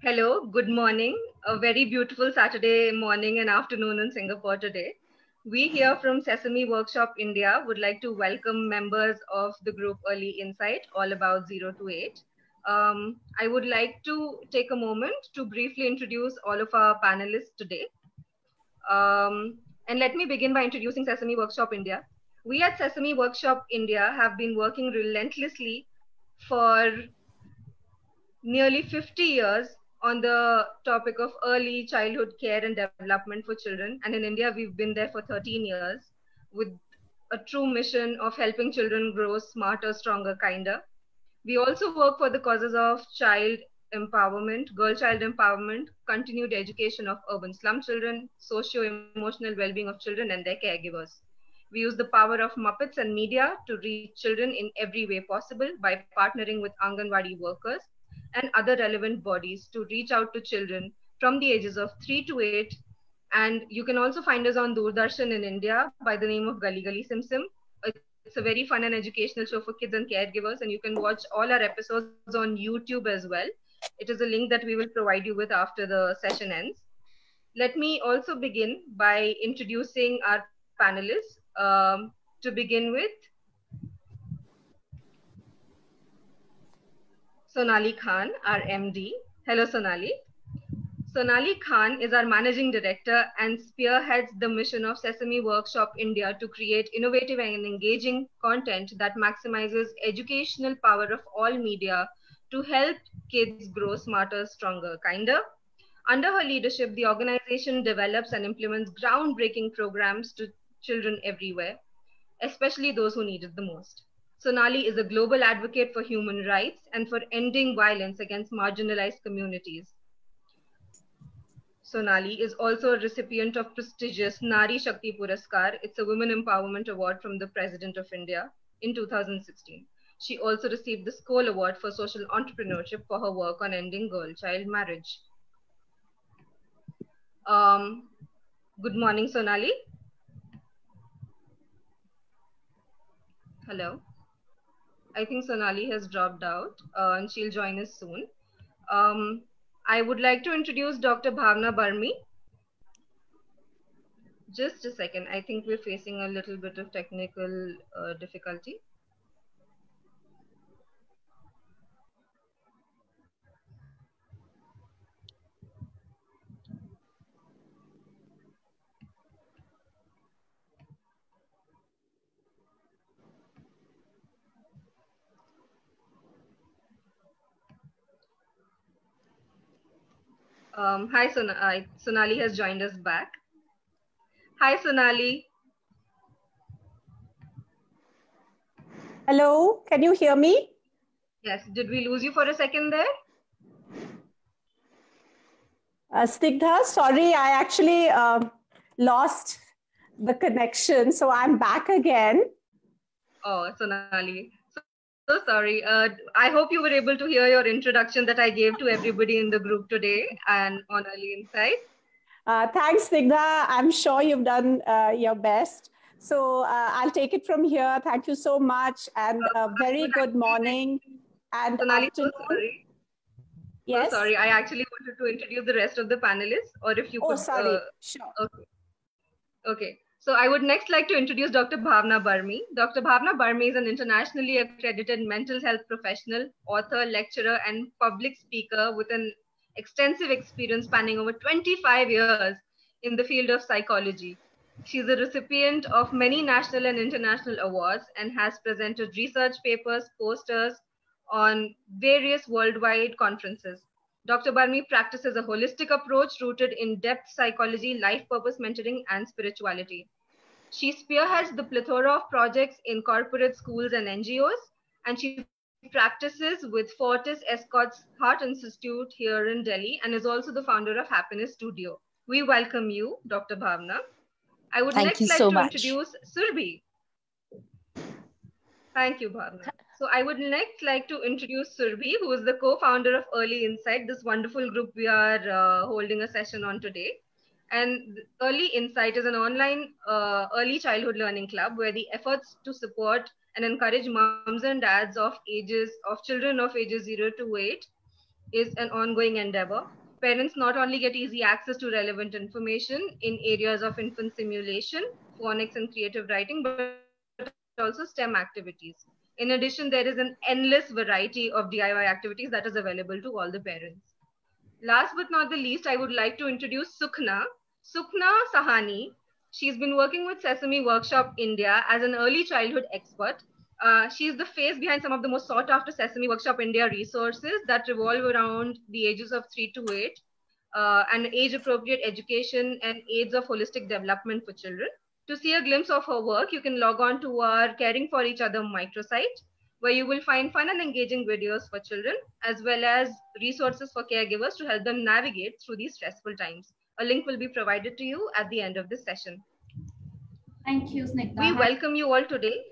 Hello, good morning. A very beautiful Saturday morning and afternoon in Singapore today. We here from Sesame Workshop India would like to welcome members of the group Early Insight, all about 0 to 8. I would like to take a moment to briefly introduce all of our panelists today. And let me begin by introducing Sesame Workshop India. We at Sesame Workshop India have been working relentlessly for nearly 50 years on the topic of early childhood care and development for children. And in India, we've been there for 13 years with a true mission of helping children grow smarter, stronger, kinder. We also work for the causes of child empowerment, girl child empowerment, continued education of urban slum children, socio-emotional well-being of children and their caregivers. We use the power of Muppets and media to reach children in every way possible by partnering with Anganwadi workers and other relevant bodies to reach out to children from the ages of 3 to 8. And you can also find us on Doordarshan in India by the name of Gali Gali Sim Sim. It's a very fun and educational show for kids and caregivers, and you can watch all our episodes on YouTube as well. It is a link that we will provide you with after the session ends. Let me also begin by introducing our panelists. To begin with, Sonali Khan, our MD. Hello, Sonali. Sonali Khan is our managing director and spearheads the mission of Sesame Workshop India to create innovative and engaging content that maximizes educational power of all media to help kids grow smarter, stronger, kinder. Under her leadership, the organization develops and implements groundbreaking programs to children everywhere, especially those who need it the most. Sonali is a global advocate for human rights and for ending violence against marginalized communities. Sonali is also a recipient of prestigious Nari Shakti Puraskar. It's a Women Empowerment Award from the President of India in 2016. She also received the Skoll Award for Social Entrepreneurship for her work on ending girl-child marriage. Good morning, Sonali. Hello. I think Sonali has dropped out and she'll join us soon. I would like to introduce Dr. Bhavna Barmi. Just a second. I think we're facing a little bit of technical difficulty. Hi, Sonali has joined us back. Hi, Sonali. Hello, can you hear me? Yes, did we lose you for a second there? Snigdha, sorry, I actually lost the connection, so I'm back again. Oh, Sonali. So sorry. I hope you were able to hear your introduction that I gave to everybody in the group today and on Early Insight. Thanks, Snigdha. I'm sure you've done your best. So I'll take it from here. Thank you so much, and very good morning and Sonali, afternoon. so sorry. Yes. So sorry, I actually wanted to introduce the rest of the panelists, or if you could. Oh, sorry. Sure. Okay. Okay. So I would next like to introduce Dr. Bhavna Barmi. Dr. Bhavna Barmi is an internationally accredited mental health professional, author, lecturer, and public speaker with an extensive experience spanning over 25 years in the field of psychology. She's a recipient of many national and international awards and has presented research papers, posters on various worldwide conferences. Dr. Barmi practices a holistic approach rooted in depth psychology, life purpose mentoring, and spirituality. She spearheads the plethora of projects in corporate schools and NGOs, and she practices with Fortis Escorts Heart Institute here in Delhi and is also the founder of Happiness Studio. We welcome you, Dr. Bhavna. I would next like to introduce Surbhi. Thank you, Bhavna. So I would next like to introduce Surbhi, who is the co-founder of Early Insight, this wonderful group we are holding a session on today. And Early Insight is an online early childhood learning club where the efforts to support and encourage moms and dads of children of ages 0 to 8 is an ongoing endeavor. Parents not only get easy access to relevant information in areas of infant simulation, phonics, and creative writing, but also STEM activities. In addition, there is an endless variety of DIY activities that is available to all the parents. Last but not the least, I would like to introduce Sukhna. Sukhna Sahani. She's been working with Sesame Workshop India as an early childhood expert. She's the face behind some of the most sought after Sesame Workshop India resources that revolve around the ages of 3 to 8 and age appropriate education and aids of holistic development for children. To see a glimpse of her work, you can log on to our Caring for Each Other microsite, where you will find fun and engaging videos for children, as well as resources for caregivers to help them navigate through these stressful times. A link will be provided to you at the end of this session. Thank you, Snigdha. We welcome you all today.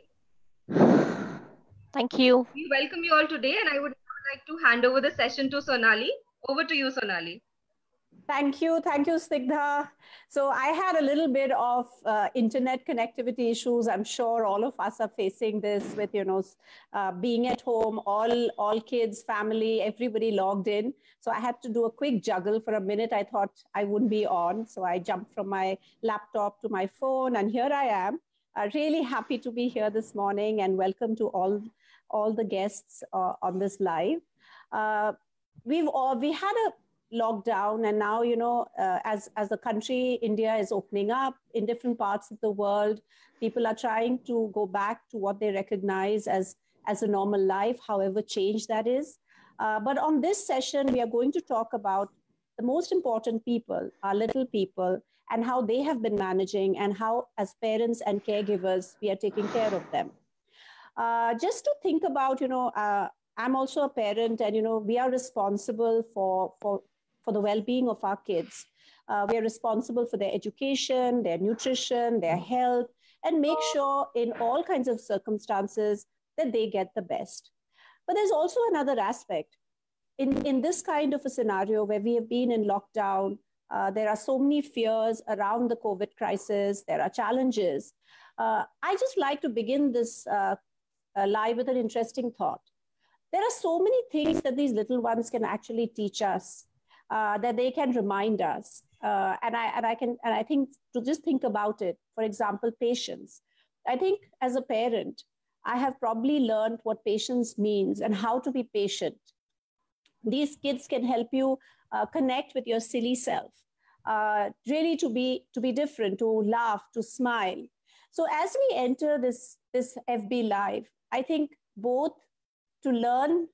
Thank you. We welcome you all today, and I would like to hand over the session to Sonali. Over to you, Sonali. Thank you, Snigdha. So I had a little bit of internet connectivity issues. I'm sure all of us are facing this with, being at home, all kids, family, everybody logged in. So I had to do a quick juggle for a minute. I thought I wouldn't be on. So I jumped from my laptop to my phone, and here I am. Really happy to be here this morning, and welcome to all the guests on this live. We had a lockdown, and now as a country, India is opening up in different parts of the world. People are trying to go back to what they recognize as a normal life, however changed that is. But on this session, we are going to talk about the most important people, our little people, and how they have been managing, and how as parents and caregivers we are taking care of them. Just to think about, I'm also a parent, and we are responsible for the well-being of our kids. We are responsible for their education, their nutrition, their health, and make sure in all kinds of circumstances that they get the best. But there's also another aspect. In this kind of a scenario where we have been in lockdown, there are so many fears around the COVID crisis, there are challenges. I just like to begin this live with an interesting thought. There are so many things that these little ones can actually teach us, that they can remind us. And I think to just think about it, for example, patience. I think as a parent, I have probably learned what patience means and how to be patient. These kids can help you connect with your silly self, really to be different, to laugh, to smile. So as we enter this FB Live, I think both to learn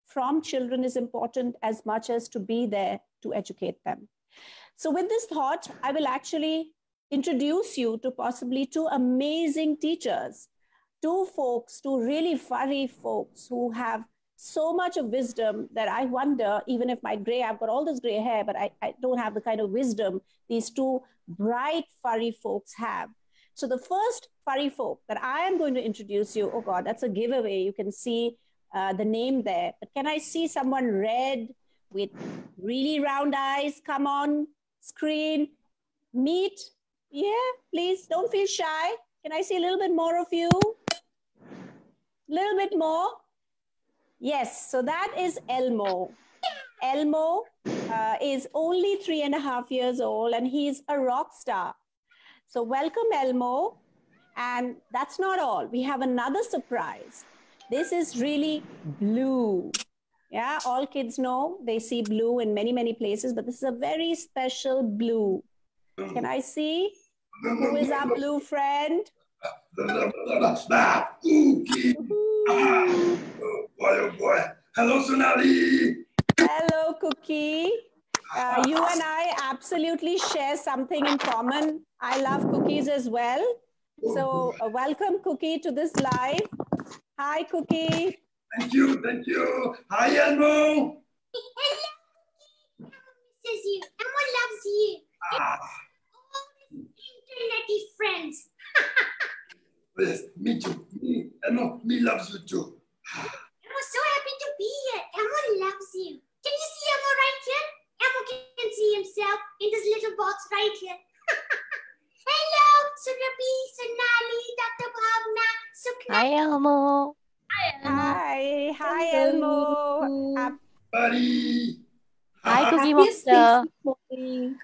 from children is important as much as to be there to educate them. So with this thought, I will actually introduce you to possibly two amazing teachers, two really furry folks who have so much of wisdom that I wonder, even if I've got all this gray hair, but I don't have the kind of wisdom these two bright furry folks have. So the first furry folk that I am going to introduce you, oh God, that's a giveaway. You can see the name there. But can I see someone red with really round eyes? Come on, screen. Meet. Yeah, please don't feel shy. Can I see a little bit more of you? A little bit more. Yes, so that is Elmo. Elmo is only 3.5 years old, and he's a rock star. So welcome, Elmo. And that's not all. We have another surprise. This is really Blue. Yeah, all kids know they see Blue in many, many places, but this is a very special Blue. Can I see? Who is our Blue friend? Oh boy. Hello, Sonali. Hello, Cookie. You and I absolutely share something in common. I love cookies as well. So welcome, Cookie, to this live. Hi, Cookie. Thank you. Hi, Elmo. Hello, Elmo misses you. Elmo loves you. All internety friends. Yes, me too. Elmo, me loves you too. Elmo's so happy to be here. Elmo loves you. Can you see Elmo right here? Elmo can see himself in this little box right here. Hello, Surabhi, Sonali, Dr. Bhavna, Sukhna. Hi, Elmo. Hi, Elmo. Buddy. Hi, Cookie Happiest Monster. things this morning.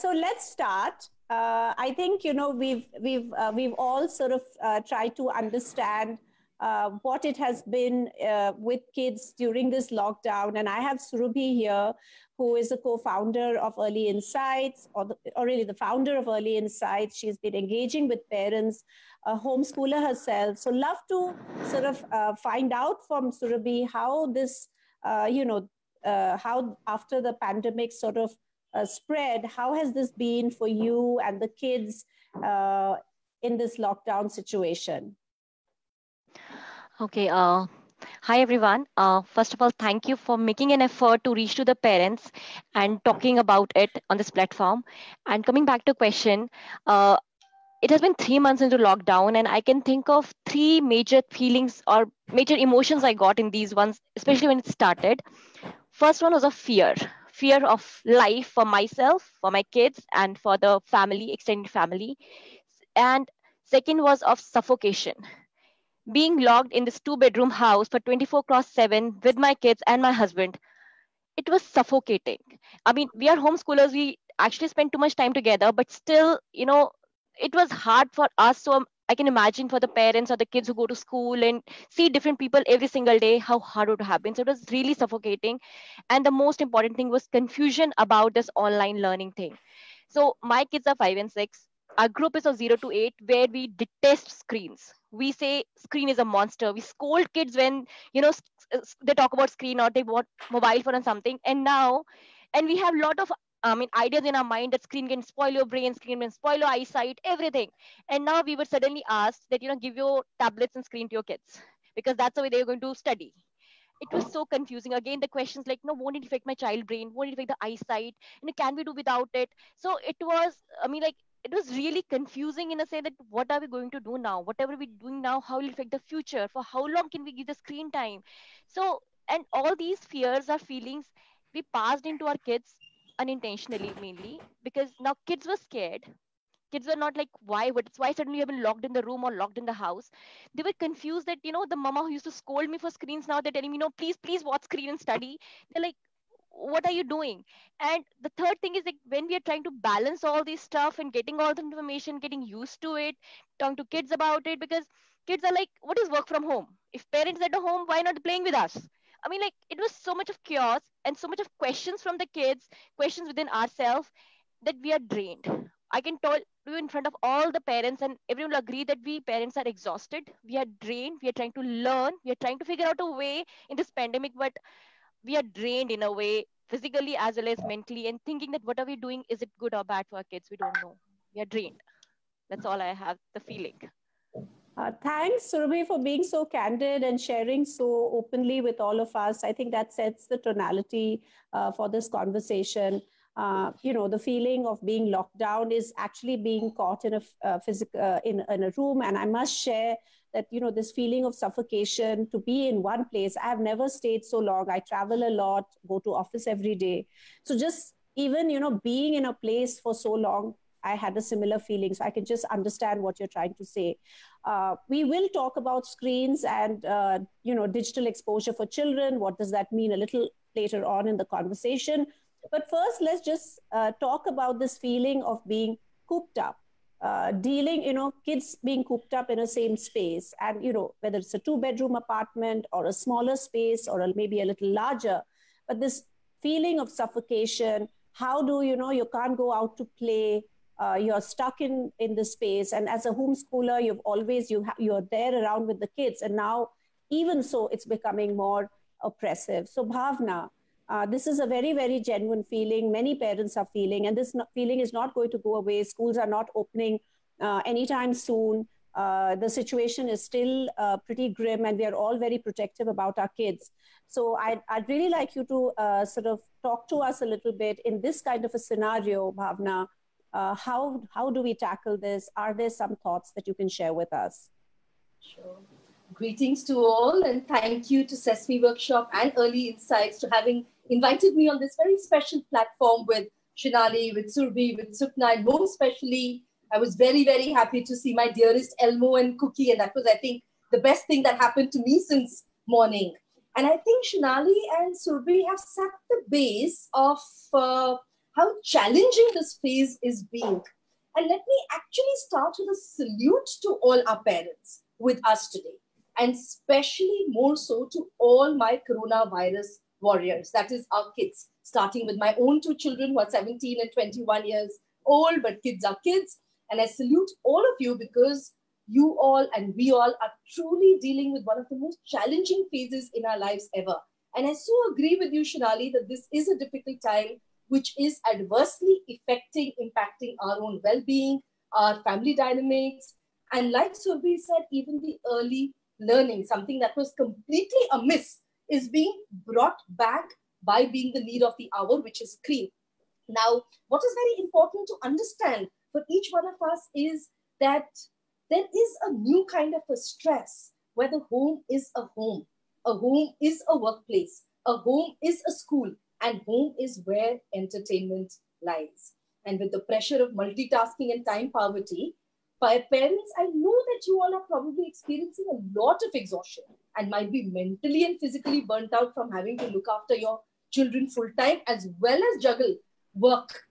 So let's start. I think we've all sort of tried to understand what it has been with kids during this lockdown, and I have Surabhi here, who is a co-founder of Early Insights, or really the founder of Early Insights. She's been engaging with parents, a homeschooler herself. So love to sort of find out from Surabhi how this, how after the pandemic sort of spread, how has this been for you and the kids in this lockdown situation? Okay. Hi, everyone. First of all, thank you for making an effort to reach to the parents and talking about it on this platform. And coming back to question, it has been 3 months into lockdown, and I can think of 3 major feelings or major emotions I got in these ones, especially when it started. First one was a fear of life for myself, for my kids, and for the family, extended family. And second was of suffocation. Being locked in this 2-bedroom house for 24/7 with my kids and my husband, it was suffocating. I mean, we are homeschoolers, we actually spend too much time together, but still, it was hard for us. So I can imagine for the parents or the kids who go to school and see different people every single day, how hard it would have been. So it was really suffocating. And the most important thing was confusion about this online learning thing. So my kids are 5 and 6. Our group is of 0 to 8, where we detest screens. We say screen is a monster. We scold kids when, they talk about screen or they want mobile phone or something. And we have a lot of ideas in our mind that screen can spoil your brain, screen can spoil your eyesight, everything. And now we were suddenly asked that, give your tablets and screen to your kids, because that's the way they're going to study. It was so confusing. Again, the questions like, no, won't it affect my child brain? Won't it affect the eyesight? Can we do without it? So it was, it was really confusing in a sense that what are we going to do now? Whatever we're doing now, how will it affect the future? For how long can we give the screen time? So, and all these fears or feelings we passed into our kids unintentionally, mainly because now kids were scared. Kids were not like, why suddenly you have been locked in the room or locked in the house? They were confused that, the mama who used to scold me for screens, now they're telling me, no, please watch screen and study. They're like, what are you doing? And the third thing is like, when we are trying to balance all this stuff and getting all the information, getting used to it, talking to kids about it, because kids are like, what is work from home? If parents at home, why not playing with us? It was so much of chaos and so much of questions from the kids, questions within ourselves, that we are drained. I can tell you in front of all the parents, and everyone will agree that we parents are exhausted. We are drained. We are trying to learn. We are trying to figure out a way in this pandemic, but we are drained in a way, physically as well as mentally, and thinking that what are we doing? Is it good or bad for our kids? We don't know. We are drained. That's all I have, the feeling. Thanks, Surabhi, for being so candid and sharing so openly with all of us. I think that sets the tonality for this conversation. The feeling of being locked down is actually being caught in a physical in a room. And I must share that, this feeling of suffocation, to be in one place. I have never stayed so long. I travel a lot, go to office every day. So just even, being in a place for so long, I had a similar feeling. So I can just understand what you're trying to say. We will talk about screens and, digital exposure for children. What does that mean a little later on in the conversation? But first, let's just talk about this feeling of being cooped up, kids being cooped up in a same space. And, whether it's a 2-bedroom apartment or a smaller space or maybe a little larger, but this feeling of suffocation, how do you can't go out to play, you're stuck in the space. And as a homeschooler, you're there around with the kids. And now, even so, it's becoming more oppressive. So Bhavna, this is a very, very genuine feeling. Many parents are feeling, and this feeling is not going to go away. Schools are not opening anytime soon. The situation is still pretty grim, and we are all very protective about our kids. So I'd really like you to sort of talk to us a little bit in this kind of a scenario, Bhavna. How do we tackle this? Are there some thoughts that you can share with us? Sure. Greetings to all, and thank you to Sesame Workshop and Early Insights to having invited me on this very special platform with Shinali, with Surabhi, with Sukna, and most especially, I was very, very happy to see my dearest Elmo and Cookie, and that was, I think, the best thing that happened to me since morning. And I think Shonali and Surabhi have set the base of how challenging this phase is being. And let me actually start with a salute to all our parents with us today, and especially more so to all my coronavirus warriors, that is our kids, starting with my own two children who are 17 and 21 years old, but kids are kids. And I salute all of you because you all and we all are truly dealing with one of the most challenging phases in our lives ever. And I so agree with you, Shonali, that this is a difficult time which is adversely impacting our own well-being, our family dynamics, and like Surabhi said, even the early learning, something that was completely amiss, is being brought back by being the need of the hour, which is screen. Now, what is very important to understand for each one of us is that there is a new kind of a stress where the home is a home is a workplace, a home is a school, and home is where entertainment lies. And with the pressure of multitasking and time poverty, parents, I know that you all are probably experiencing a lot of exhaustion and might be mentally and physically burnt out from having to look after your children full time as well as juggle work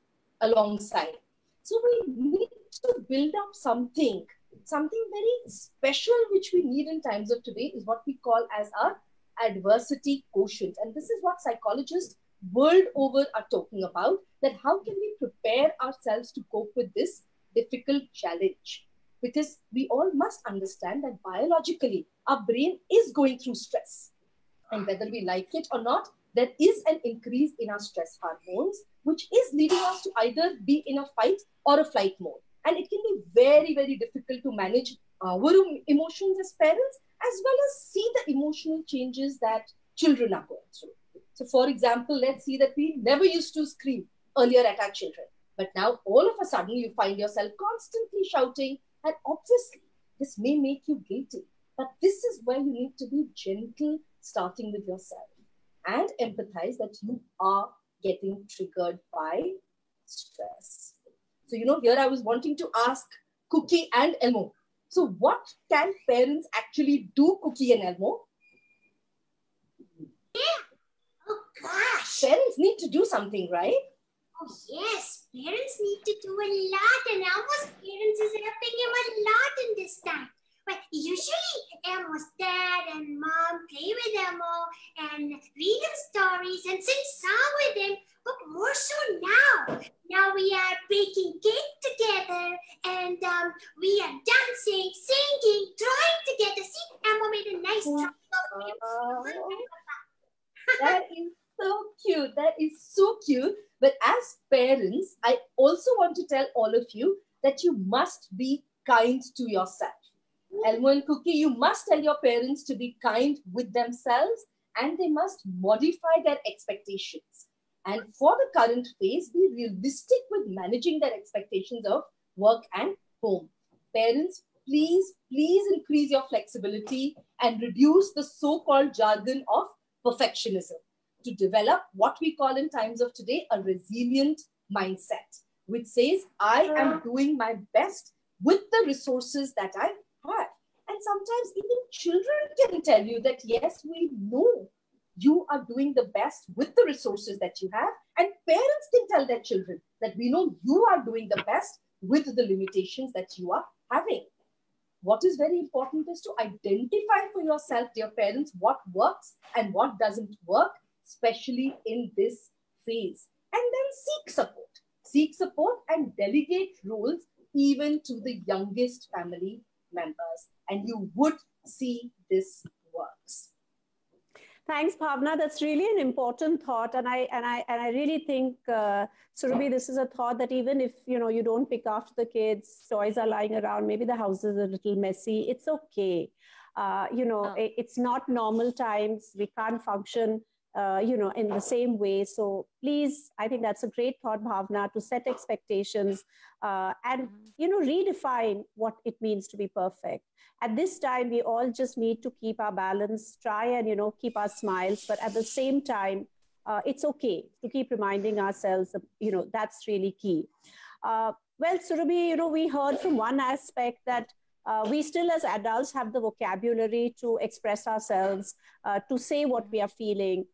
alongside. So we need to build up something very special which we need in times of today is what we call as our adversity quotient. And this is what psychologists world over are talking about, that how can we prepare ourselves to cope with this difficult challenge? Because we all must understand that biologically our brain is going through stress, and whether we like it or not, there is an increase in our stress hormones, which is leading us to either be in a fight or a flight mode. And it can be very, very difficult to manage our emotions as parents, as well as see the emotional changes that children are going through. So for example, let's see that we never used to scream earlier at our children, but now all of a sudden you find yourself constantly shouting, and obviously this may make you guilty. But this is where you need to be gentle, starting with yourself, and empathize that you are getting triggered by stress. So, here I was wanting to ask Cookie and Elmo. So what can parents actually do, Cookie and Elmo? Yeah. Oh, gosh. Parents need to do something, right? Oh, yes. Parents need to do a lot, and Elmo's parents is helping him a lot in this time. But usually, Elmo's dad and mom play with Elmo and read him stories and sing songs with him. But more so now. Now we are baking cake together, and we are dancing, singing, drawing together. See, Elmo made a nice drawing. That is so cute. That is so cute. But as parents, I also want to tell all of you that you must be kind to yourself. Elmo and Cookie, you must tell your parents to be kind with themselves, and they must modify their expectations. And for the current phase, be realistic with managing their expectations of work and home. Parents, please increase your flexibility and reduce the so-called jargon of perfectionism to develop what we call in times of today a resilient mindset, which says, I am doing my best with the resources that I have. And sometimes even children can tell you that, yes, we know you are doing the best with the resources that you have. And parents can tell their children that we know you are doing the best with the limitations that you are having. What is very important is to identify for yourself, dear parents, what works and what doesn't work, especially in this phase. And then seek support. Seek support and delegate roles even to the youngest family members. And you would see this works. Thanks, Bhavna. That's really an important thought, and I really think, Surabhi, this is a thought that even if you don't pick after the kids, toys are lying around, maybe the house is a little messy. It's okay. It's not normal times. We can't function, in the same way. So please, I think that's a great thought, Bhavna, to set expectations and redefine what it means to be perfect. At this time, we all just need to keep our balance, try and, keep our smiles. But at the same time, it's okay to keep reminding ourselves, that's really key. Well, Surabhi, we heard from one aspect that we still as adults have the vocabulary to express ourselves, to say what we are feeling,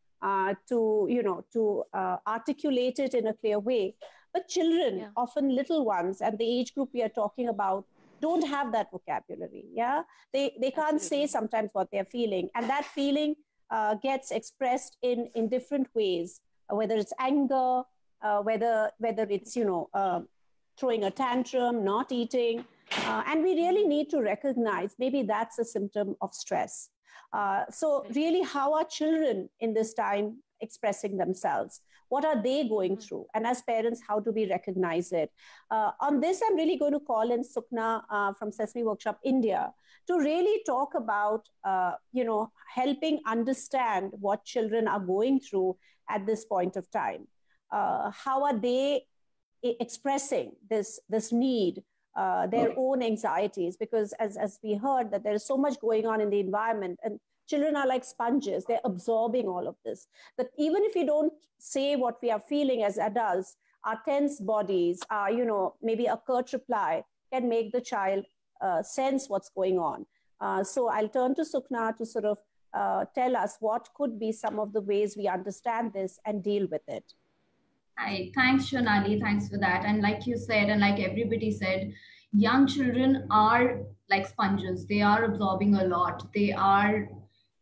to articulate it in a clear way. But children, often little ones, and the age group we are talking about, don't have that vocabulary. Yeah, they can't say sometimes what they're feeling, and that feeling gets expressed in different ways, whether it's anger, whether it's throwing a tantrum, not eating, and we really need to recognize maybe that's a symptom of stress. So really, how are children in this time expressing themselves? What are they going through? And as parents, how do we recognize it? On this, I'm really going to call in Sukna from Sesame Workshop India to really talk about, helping understand what children are going through at this point of time. How are they expressing this need, their own anxieties? Because as we heard, that there is so much going on in the environment, and children are like sponges. They're absorbing all of this. That even if we don't say what we are feeling as adults, our tense bodies, maybe a curt reply can make the child sense what's going on. So I'll turn to Sukna to sort of tell us what could be some of the ways we understand this and deal with it. Hi, thanks, Shonali. Thanks for that. And like you said, and like everybody said, young children are like sponges. They are absorbing a lot. They are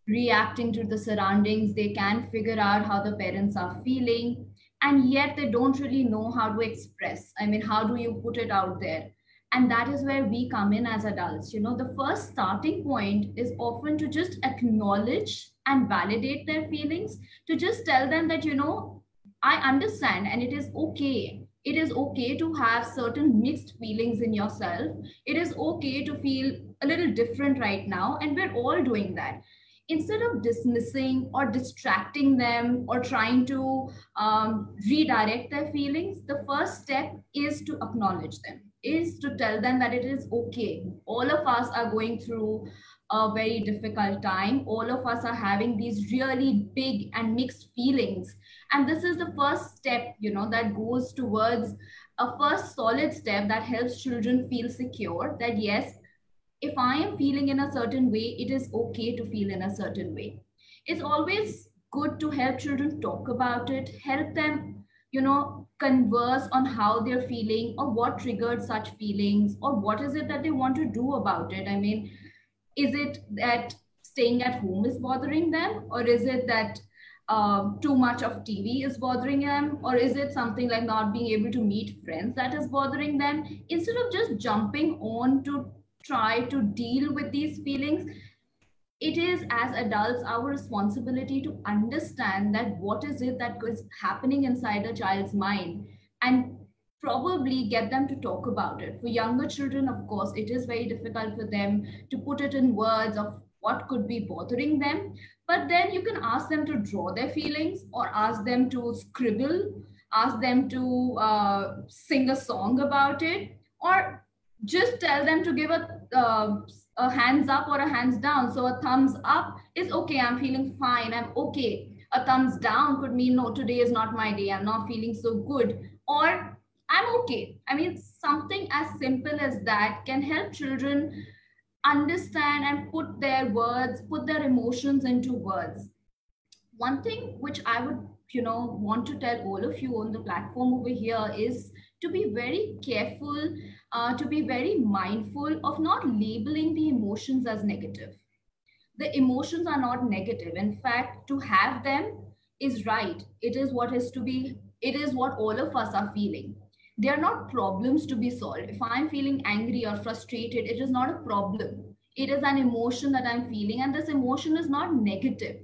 reacting to the surroundings. They can figure out how the parents are feeling, and yet they don't really know how to express. I mean, how do you put it out there? And that is where we come in as adults. The first starting point is often to just acknowledge and validate their feelings, to just tell them that, I understand, and it is okay. It is okay to have certain mixed feelings in yourself. It is okay to feel a little different right now, and we're all doing that. Instead of dismissing or distracting them or trying to redirect their feelings, the first step is to acknowledge them, is to tell them that it is okay. All of us are going through a very difficult time. All of us are having these really big and mixed feelings. And this is the first step, that goes towards a first solid step that helps children feel secure, that yes, if I am feeling in a certain way, it is okay to feel in a certain way. It's always good to help children talk about it, help them, converse on how they're feeling or what triggered such feelings or what is it that they want to do about it. I mean, is it that staying at home is bothering them, or is it that too much of TV is bothering them, or is it something like not being able to meet friends that is bothering them? Instead of just jumping on to try to deal with these feelings, it is as adults our responsibility to understand that what is it that is happening inside a child's mind and probably get them to talk about it. For younger children, of course, it is very difficult for them to put it in words of what could be bothering them. But then you can ask them to draw their feelings, or ask them to scribble, ask them to sing a song about it, or just tell them to give a hands up or a hands down. So a thumbs up is okay, I'm feeling fine, I'm okay. A thumbs down could mean, no, today is not my day, I'm not feeling so good, or I'm okay. I mean, something as simple as that can help children understand and put their words, put their emotions into words. One thing which I would, want to tell all of you on the platform over here is to be very careful, to be very mindful of not labeling the emotions as negative. The emotions are not negative. In fact, to have them is right. It is what is to be, it is what all of us are feeling. They are not problems to be solved. If I'm feeling angry or frustrated, it is not a problem. It is an emotion that I'm feeling, and this emotion is not negative.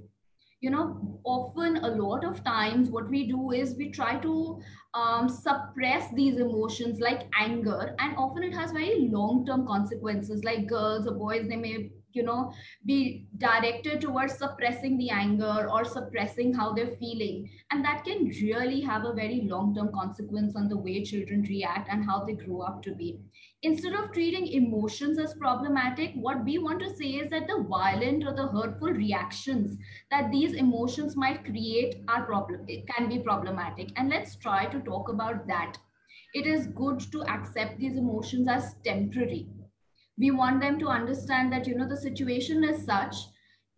Often a lot of times what we do is we try to suppress these emotions like anger, and often it has very long-term consequences. Like girls or boys, they may be directed towards suppressing the anger or suppressing how they're feeling, and that can really have a very long-term consequence on the way children react and how they grow up to be. Instead of treating emotions as problematic, what we want to say is that the violent or the hurtful reactions that these emotions might create are it can be problematic, and let's try to talk about that. It is good to accept these emotions as temporary. We want them to understand that, the situation is such,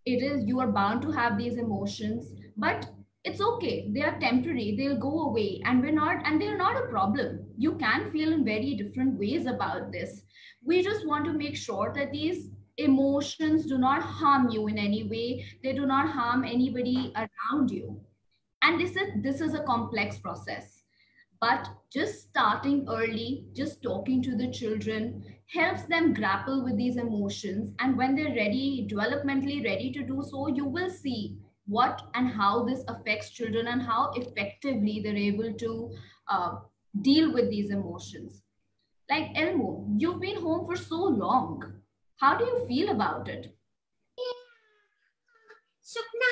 you are bound to have these emotions, but it's okay. They are temporary. They'll go away, and they're not a problem. You can feel in very different ways about this. We just want to make sure that these emotions do not harm you in any way. They do not harm anybody around you. And this is a complex process. But just starting early, just talking to the children helps them grapple with these emotions. And when they're ready, developmentally ready to do so, you will see what and how this affects children and how effectively they're able to deal with these emotions. Like Elmo, you've been home for so long. How do you feel about it? Sukna,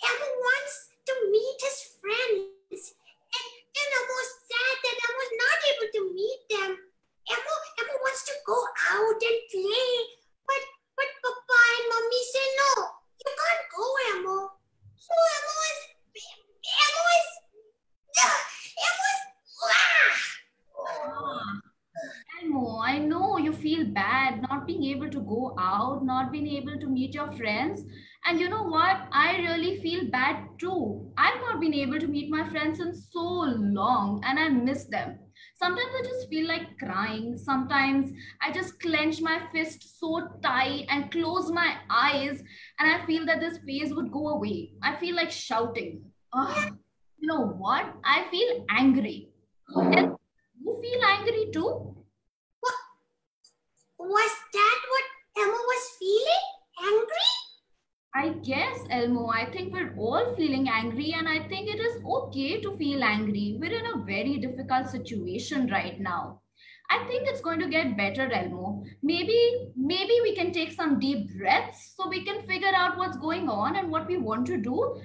Elmo wants to meet his friends. And I was sad that I was not able to meet them. Elmo wants to go out and play. But Papa and Mommy say no. You can't go, Elmo. So Elmo, I know you feel bad not being able to go out, not being able to meet your friends. And you know what? I really feel bad too. I've not been able to meet my friends in so long and I miss them. Sometimes I just feel like crying. Sometimes I just clench my fist so tight and close my eyes and I feel that this phase would go away. I feel like shouting. Ugh. You know what? I feel angry. And you feel angry too? What? Was that what Elmo was feeling? Angry? I guess, Elmo, I think we're all feeling angry and I think it is okay to feel angry. We're in a very difficult situation right now. I think it's going to get better, Elmo. Maybe we can take some deep breaths so we can figure out what's going on and what we want to do.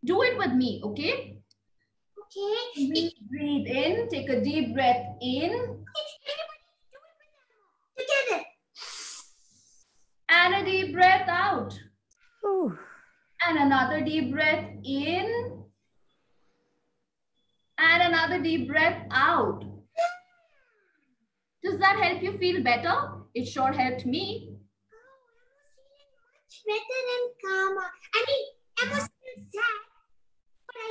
Do it with me, okay? Okay. Breathe in, take a deep breath in. Together. And a deep breath out. Ooh. And another deep breath in. And another deep breath out. Does that help you feel better? It sure helped me. Much better and calmer. I mean, Elmo still sad.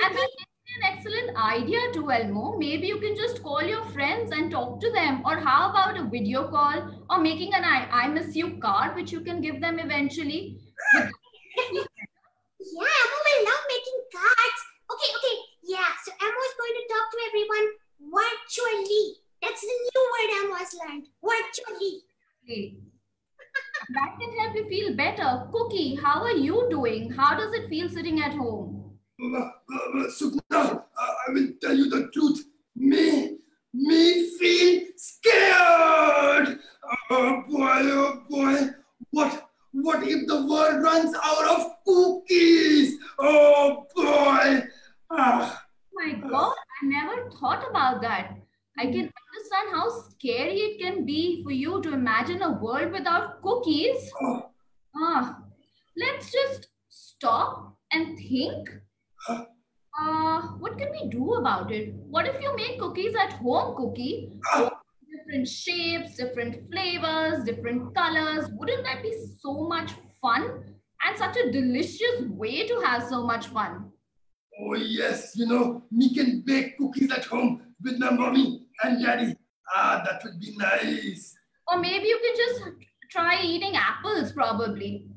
And that's an excellent idea too, Elmo. Maybe you can just call your friends and talk to them. Or how about a video call or making an I miss you card, which you can give them eventually. Yeah, Elmo will love making cards. Okay. Yeah, so Elmo is going to talk to everyone virtually. That's the new word Elmo has learned. Virtually. Okay. That can help you feel better. Cookie, how are you doing? How does it feel sitting at home? Sukna, I will tell you the truth. Me feel scared. Oh boy. What if the world runs out of cookies? Oh boy. My God, I never thought about that. I can understand how scary it can be for you to imagine a world without cookies. Let's just stop and think. What can we do about it? What if you make cookies at home, Cookie? Different shapes, different flavors, different colors. Wouldn't that be so much fun? And such a delicious way to have so much fun. Oh yes, me can bake cookies at home with my mommy and daddy. That would be nice. Or maybe you can just try eating apples probably.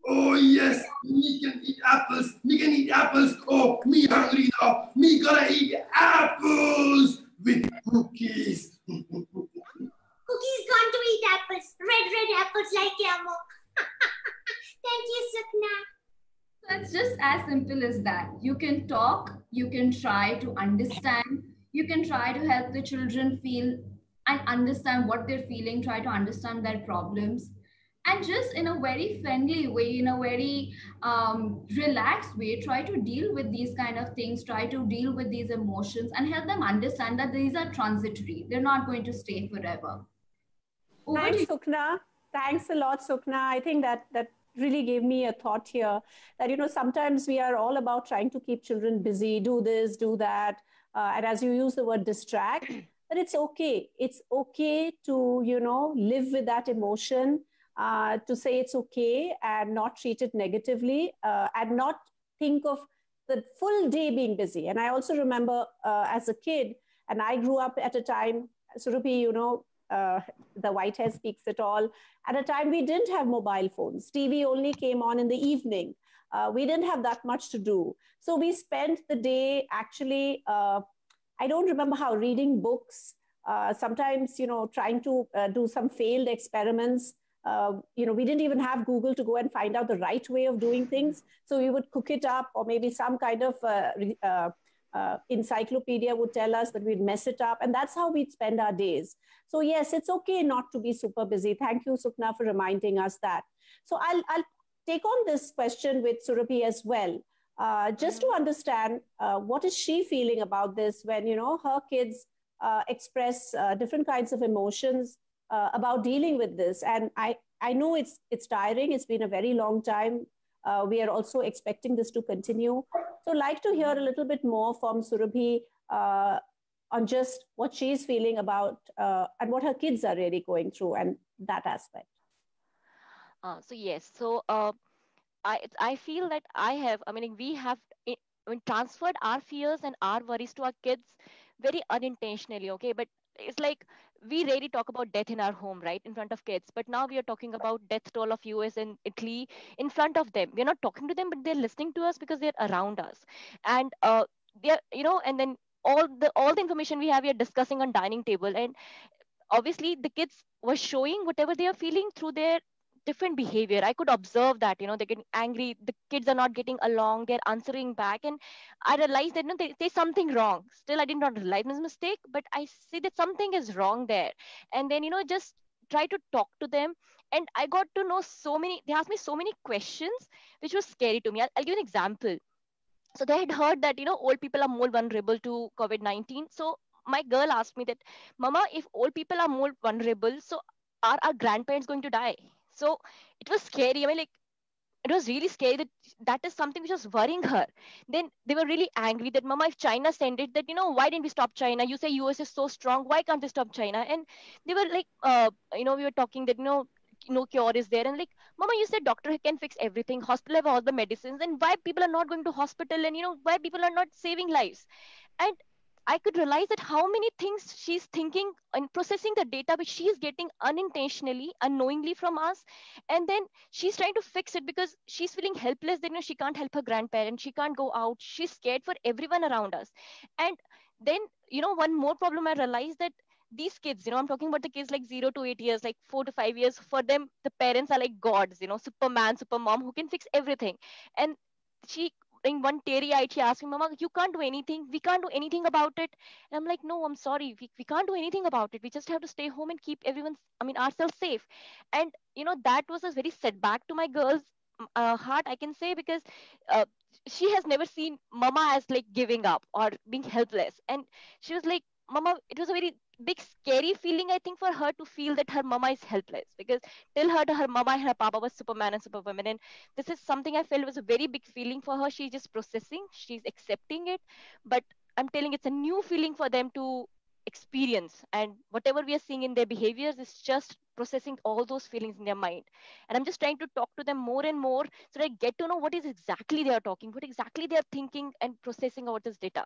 Oh yes, me can eat apples. Oh, me hungry now. Me gonna eat apples with cookies. Cookie's gone to eat apples. Red apples like Elmo. Thank you, Sukna. So it's just as simple as that. You can talk, you can try to understand, you can try to help the children feel and understand what they're feeling, try to understand their problems. And just in a very friendly way, in a very relaxed way, try to deal with these kind of things, try to deal with these emotions and help them understand that these are transitory. They're not going to stay forever. Thanks, Sukna. Thanks a lot, Sukna. I think that really gave me a thought here that, sometimes we are all about trying to keep children busy, do this, do that. And as you use the word distract, that it's okay. It's okay to, live with that emotion, to say it's okay and not treat it negatively, and not think of the full day being busy. And I also remember as a kid, and I grew up at a time, Surabhi, the white hair speaks it all. At a time, we didn't have mobile phones. TV only came on in the evening. We didn't have that much to do. So we spent the day actually, I don't remember how, reading books, sometimes, trying to do some failed experiments. We didn't even have Google to go and find out the right way of doing things. So we would cook it up, or maybe some kind of encyclopedia would tell us, but we'd mess it up. And that's how we'd spend our days. So yes, it's okay not to be super busy. Thank you, Sukna, for reminding us that. So I'll take on this question with Surabhi as well, just to understand what is she feeling about this when, her kids express different kinds of emotions about dealing with this. And I know it's tiring. It's been a very long time. We are also expecting this to continue. So I'd like to hear a little bit more from Surabhi on just what she's feeling about and what her kids are really going through and that aspect. So yes, so I feel that we have transferred our fears and our worries to our kids very unintentionally, okay? But it's like we rarely talk about death in our home, right, in front of kids. But now we are talking about death toll of US and Italy in front of them. We're not talking to them, but they're listening to us because they're around us, and they're and then all the information we have, we are discussing on dining table, and obviously the kids were showing whatever they are feeling through their different behavior. I could observe that they're getting angry, the kids are not getting along, they're answering back, and I realized that there's something wrong. Still, I did not realize this mistake, but I see that something is wrong there. And then just try to talk to them, and I got to know they asked me so many questions which was scary to me. I'll give an example. So they had heard that old people are more vulnerable to COVID-19. So my girl asked me that, Mama, if old people are more vulnerable, so are our grandparents going to die? So it was scary. It was really scary that is something which was worrying her. Then they were really angry that, Mama, if China sent it, that why didn't we stop China? You say US is so strong, why can't we stop China? And they were like, we were talking that no cure is there, and like, Mama, you said doctor can fix everything, hospital have all the medicines, and why people are not going to hospital, and why people are not saving lives? And I could realize that how many things she's thinking and processing the data which she's getting unintentionally, unknowingly from us. And then she's trying to fix it because she's feeling helpless. Then she can't help her grandparents. She can't go out. She's scared for everyone around us. And then, one more problem I realized that these kids, I'm talking about the kids like 0 to 8 years, like 4 to 5 years, for them, the parents are like gods, Superman, Supermom who can fix everything. And she, in one teary eyed, she asked me, Mama, you can't do anything. We can't do anything about it. And I'm like, no, I'm sorry. We can't do anything about it. We just have to stay home and keep ourselves safe. And, that was a very setback to my girl's heart, I can say, because uh, she has never seen Mama as like giving up or being helpless. And she was like, Mama, it was a very big, scary feeling, I think, for her to feel that her Mama is helpless, because till her Mama and her Papa was Superman and Superwoman. And this is something I felt was a very big feeling for her. She's just processing, she's accepting it. But I'm telling, it's a new feeling for them to experience. And whatever we are seeing in their behaviors is just processing all those feelings in their mind. And I'm just trying to talk to them more and more so that I get to know what is exactly they are talking, what exactly they are thinking and processing about this data.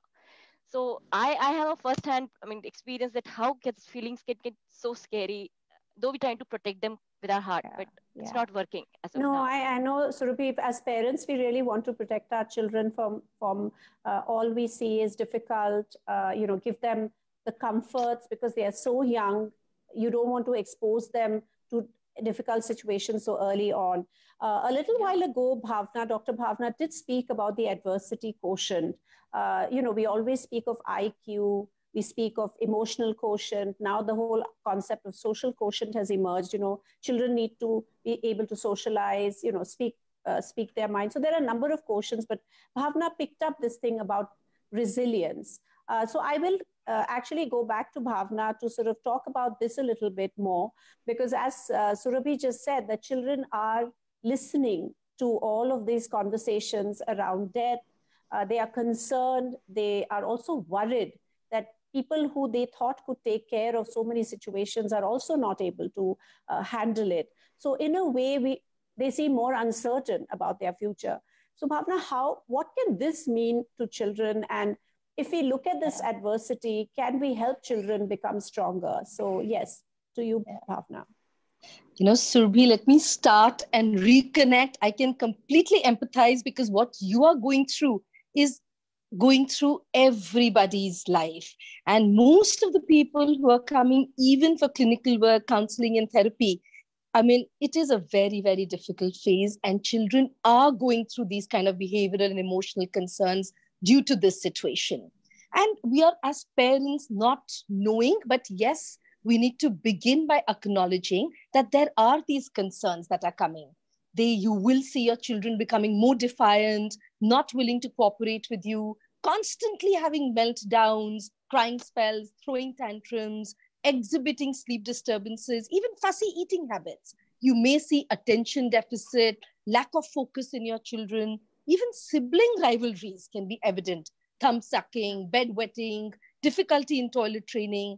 So I have a first hand experience that how kids feelings can get so scary, though we're trying to protect them with our heart, but it's not working as of now. I know, Surabhi, as parents, we really want to protect our children from all we see is difficult, give them the comforts because they are so young. You don't want to expose them to difficult situations so early on. A little while ago, Dr. Bhavna did speak about the adversity quotient. We always speak of IQ, we speak of emotional quotient. Now the whole concept of social quotient has emerged. Children need to be able to socialize, speak their mind. So there are a number of quotients, but Bhavna picked up this thing about resilience. So I will actually go back to Bhavna to sort of talk about this a little bit more, because as Surabhi just said, that children are listening to all of these conversations around death. They are concerned. They are also worried that, people who they thought could take care of so many situations are also not able to handle it. So in a way, they seem more uncertain about their future. So Bhavna, what can this mean to children? And if we look at this adversity, can we help children become stronger? So yes, to you, Bhavna. Surbhi, let me start and reconnect. I can completely empathize because what you are going through is going through everybody's life. And most of the people who are coming, even for clinical work, counseling and therapy, I mean, it is a very, very difficult phase, and children are going through these kind of behavioral and emotional concerns due to this situation. And we are, as parents, not knowing, but yes, we need to begin by acknowledging that there are these concerns that are coming. You will see your children becoming more defiant, not willing to cooperate with you, constantly having meltdowns, crying spells, throwing tantrums, exhibiting sleep disturbances, even fussy eating habits. You may see attention deficit, lack of focus in your children, even sibling rivalries can be evident. Thumb sucking, bedwetting, difficulty in toilet training,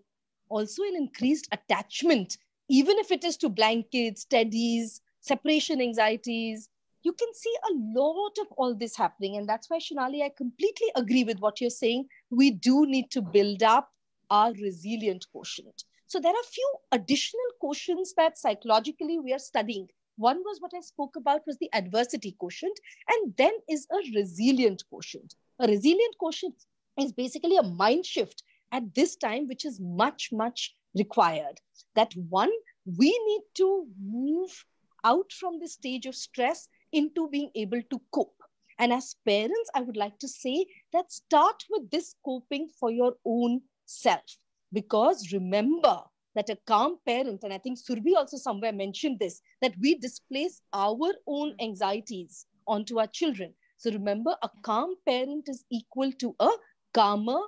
also an increased attachment, even if it is to blankets, teddies, separation anxieties. You can see a lot of all this happening. And that's why, Shonali, I completely agree with what you're saying. We do need to build up our resilient quotient. So there are a few additional quotients that psychologically we are studying. One was what I spoke about was the adversity quotient, and then is a resilient quotient. A resilient quotient is basically a mind shift at this time, which is much, much required. That one, we need to move out from the stage of stress into being able to cope. And as parents, I would like to say that start with this coping for your own self. Because remember that a calm parent, and I think Surbhi also somewhere mentioned this, that we displace our own anxieties onto our children. So remember, a calm parent is equal to a calmer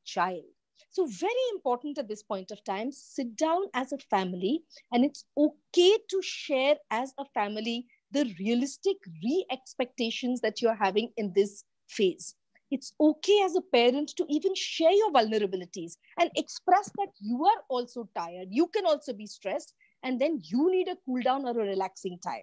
child. So very important at this point of time, sit down as a family, and it's okay to share as a family the realistic expectations that you're having in this phase. It's okay as a parent to even share your vulnerabilities and express that you are also tired. You can also be stressed, and then you need a cool down or a relaxing time.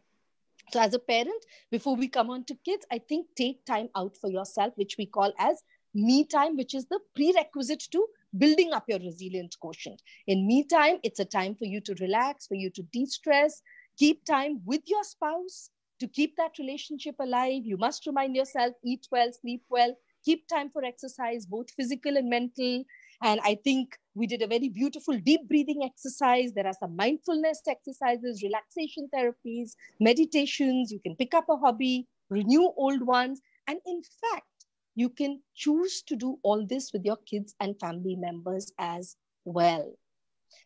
So as a parent, before we come on to kids, I think take time out for yourself, which we call as me time, which is the prerequisite to building up your resilient quotient. In me time, it's a time for you to relax, for you to de-stress, keep time with your spouse to keep that relationship alive. You must remind yourself, eat well, sleep well, keep time for exercise, both physical and mental. And I think we did a very beautiful deep breathing exercise. There are some mindfulness exercises, relaxation therapies, meditations. You can pick up a hobby, renew old ones. And in fact, you can choose to do all this with your kids and family members as well.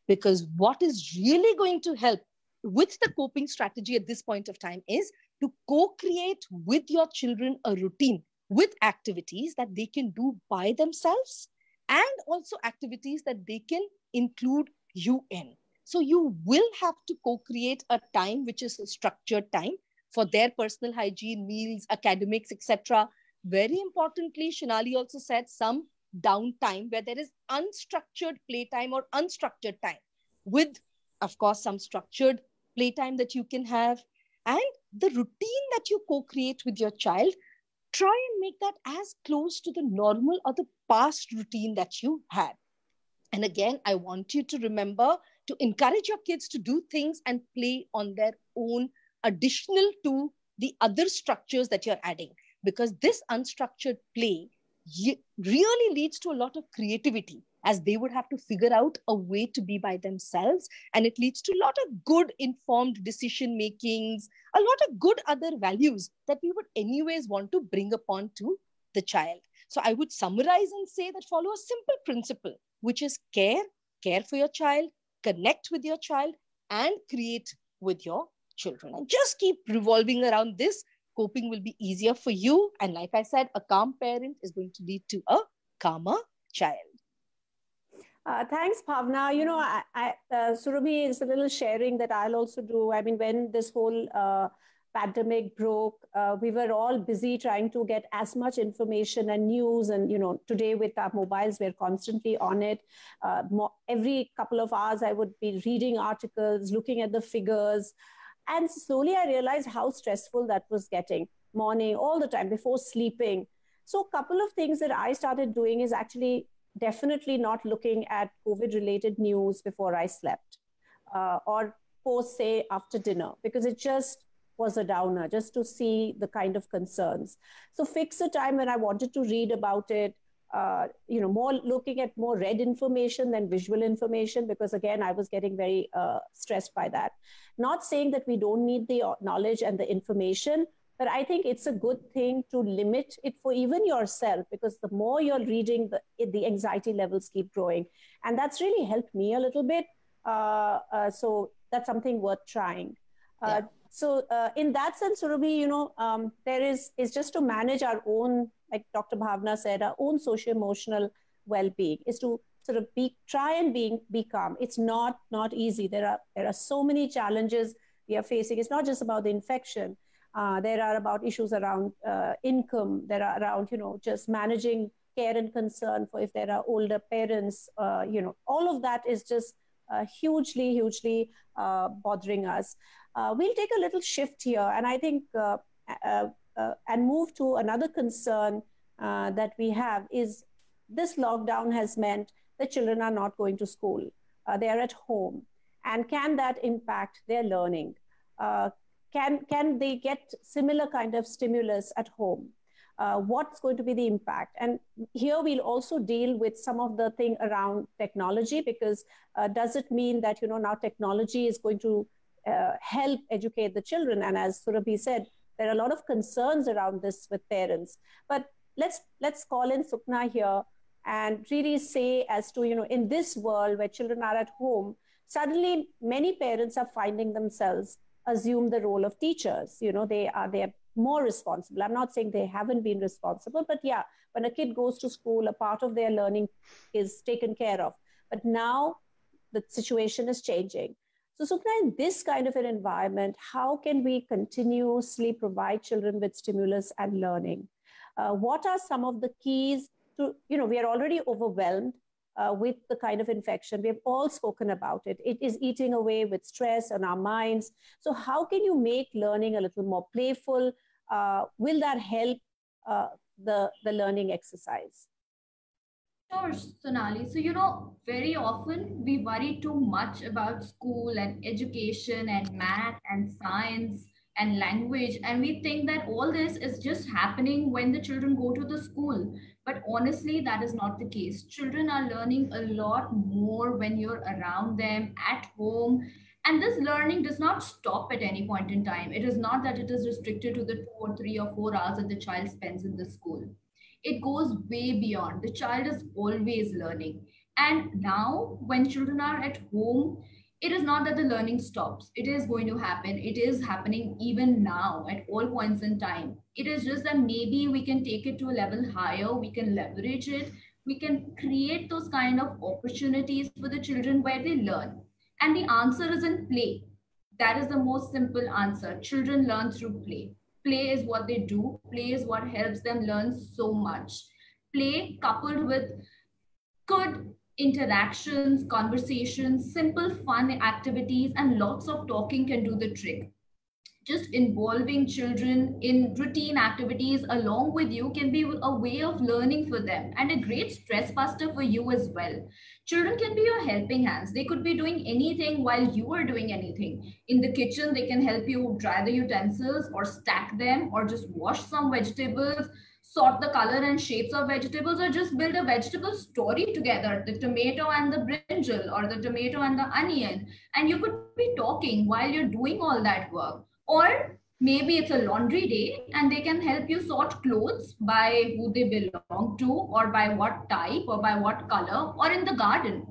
Because what is really going to help with the coping strategy at this point of time is to co-create with your children a routine with activities that they can do by themselves and also activities that they can include you in. So you will have to co-create a time which is a structured time for their personal hygiene, meals, academics, etc. Very importantly, Shonali also said some downtime where there is unstructured playtime or unstructured time with, of course, some structured playtime that you can have. And the routine that you co-create with your child, try and make that as close to the normal or the past routine that you had. And again, I want you to remember to encourage your kids to do things and play on their own, additional to the other structures that you're adding. Because this unstructured play really leads to a lot of creativity, as they would have to figure out a way to be by themselves. And it leads to a lot of good informed decision makings, a lot of good other values that we would anyways want to bring upon to the child. So I would summarize and say that follow a simple principle, which is care for your child, connect with your child, and create with your children. And just keep revolving around this. Coping will be easier for you. And like I said, a calm parent is going to lead to a calmer child. Thanks, Bhavna. You know, Surabhi is a little sharing that I'll also do. I mean, when this whole pandemic broke, we were all busy trying to get as much information and news. And, today with our mobiles, we're constantly on it. Every couple of hours, I would be reading articles, looking at the figures. And slowly I realized how stressful that was getting, morning, all the time, before sleeping. So a couple of things that I started doing is actually definitely not looking at COVID-related news before I slept, or post, say, after dinner, because it just was a downer just to see the kind of concerns. So fix a time when I wanted to read about it, more looking at more read information than visual information, because again, I was getting very stressed by that. Not saying that we don't need the knowledge and the information, but I think it's a good thing to limit it for even yourself, because the more you're reading, the anxiety levels keep growing. And that's really helped me a little bit. So that's something worth trying. So in that sense, Surabhi, there is just to manage our own, like Dr. Bhavna said, our own socio-emotional well-being, is to sort of try and be calm. It's not easy. There are so many challenges we are facing. It's not just about the infection. There are about issues around income. There are around, just managing care and concern for if there are older parents. All of that is just hugely bothering us. We'll take a little shift here, and I think and move to another concern that we have is this lockdown has meant that children are not going to school. They are at home. And can that impact their learning? Can they get similar kind of stimulus at home? What's going to be the impact? And here we'll also deal with some of the thing around technology, because does it mean that, now technology is going to help educate the children? And as Surabhi said, there are a lot of concerns around this with parents. But let's call in Sukna here and really say as to, in this world where children are at home, suddenly many parents are finding themselves assume the role of teachers. They are more responsible. I'm not saying they haven't been responsible, but yeah, when a kid goes to school, a part of their learning is taken care of. But now the situation is changing. So Sukna, in this kind of an environment, how can we continuously provide children with stimulus and learning? What are some of the keys to, we are already overwhelmed with the kind of infection. We've all spoken about it. It is eating away with stress on our minds. So how can you make learning a little more playful? Will that help the learning exercise? Sure, Sonali. So, very often we worry too much about school and education and math and science and language. And we think that all this is just happening when the children go to the school. But honestly, that is not the case. Children are learning a lot more when you're around them at home. And this learning does not stop at any point in time. It is not that it is restricted to the 2 or 3 or 4 hours that the child spends in the school. It goes way beyond. The child is always learning. And now, when children are at home, it is not that the learning stops. It is going to happen. It is happening even now at all points in time. It is just that maybe we can take it to a level higher. We can leverage it. We can create those kind of opportunities for the children where they learn. And the answer is in play. That is the most simple answer. Children learn through play. Play is what they do. Play is what helps them learn so much. Play coupled with good interactions, conversations, simple fun activities, and lots of talking can do the trick. Just involving children in routine activities along with you can be a way of learning for them and a great stress buster for you as well. Children can be your helping hands. They could be doing anything while you are doing anything. In the kitchen, they can help you dry the utensils or stack them or just wash some vegetables, sort the color and shapes of vegetables, or just build a vegetable story together, the tomato and the brinjal or the tomato and the onion. And you could be talking while you're doing all that work. Or maybe it's a laundry day and they can help you sort clothes by who they belong to or by what type or by what color, or in the garden.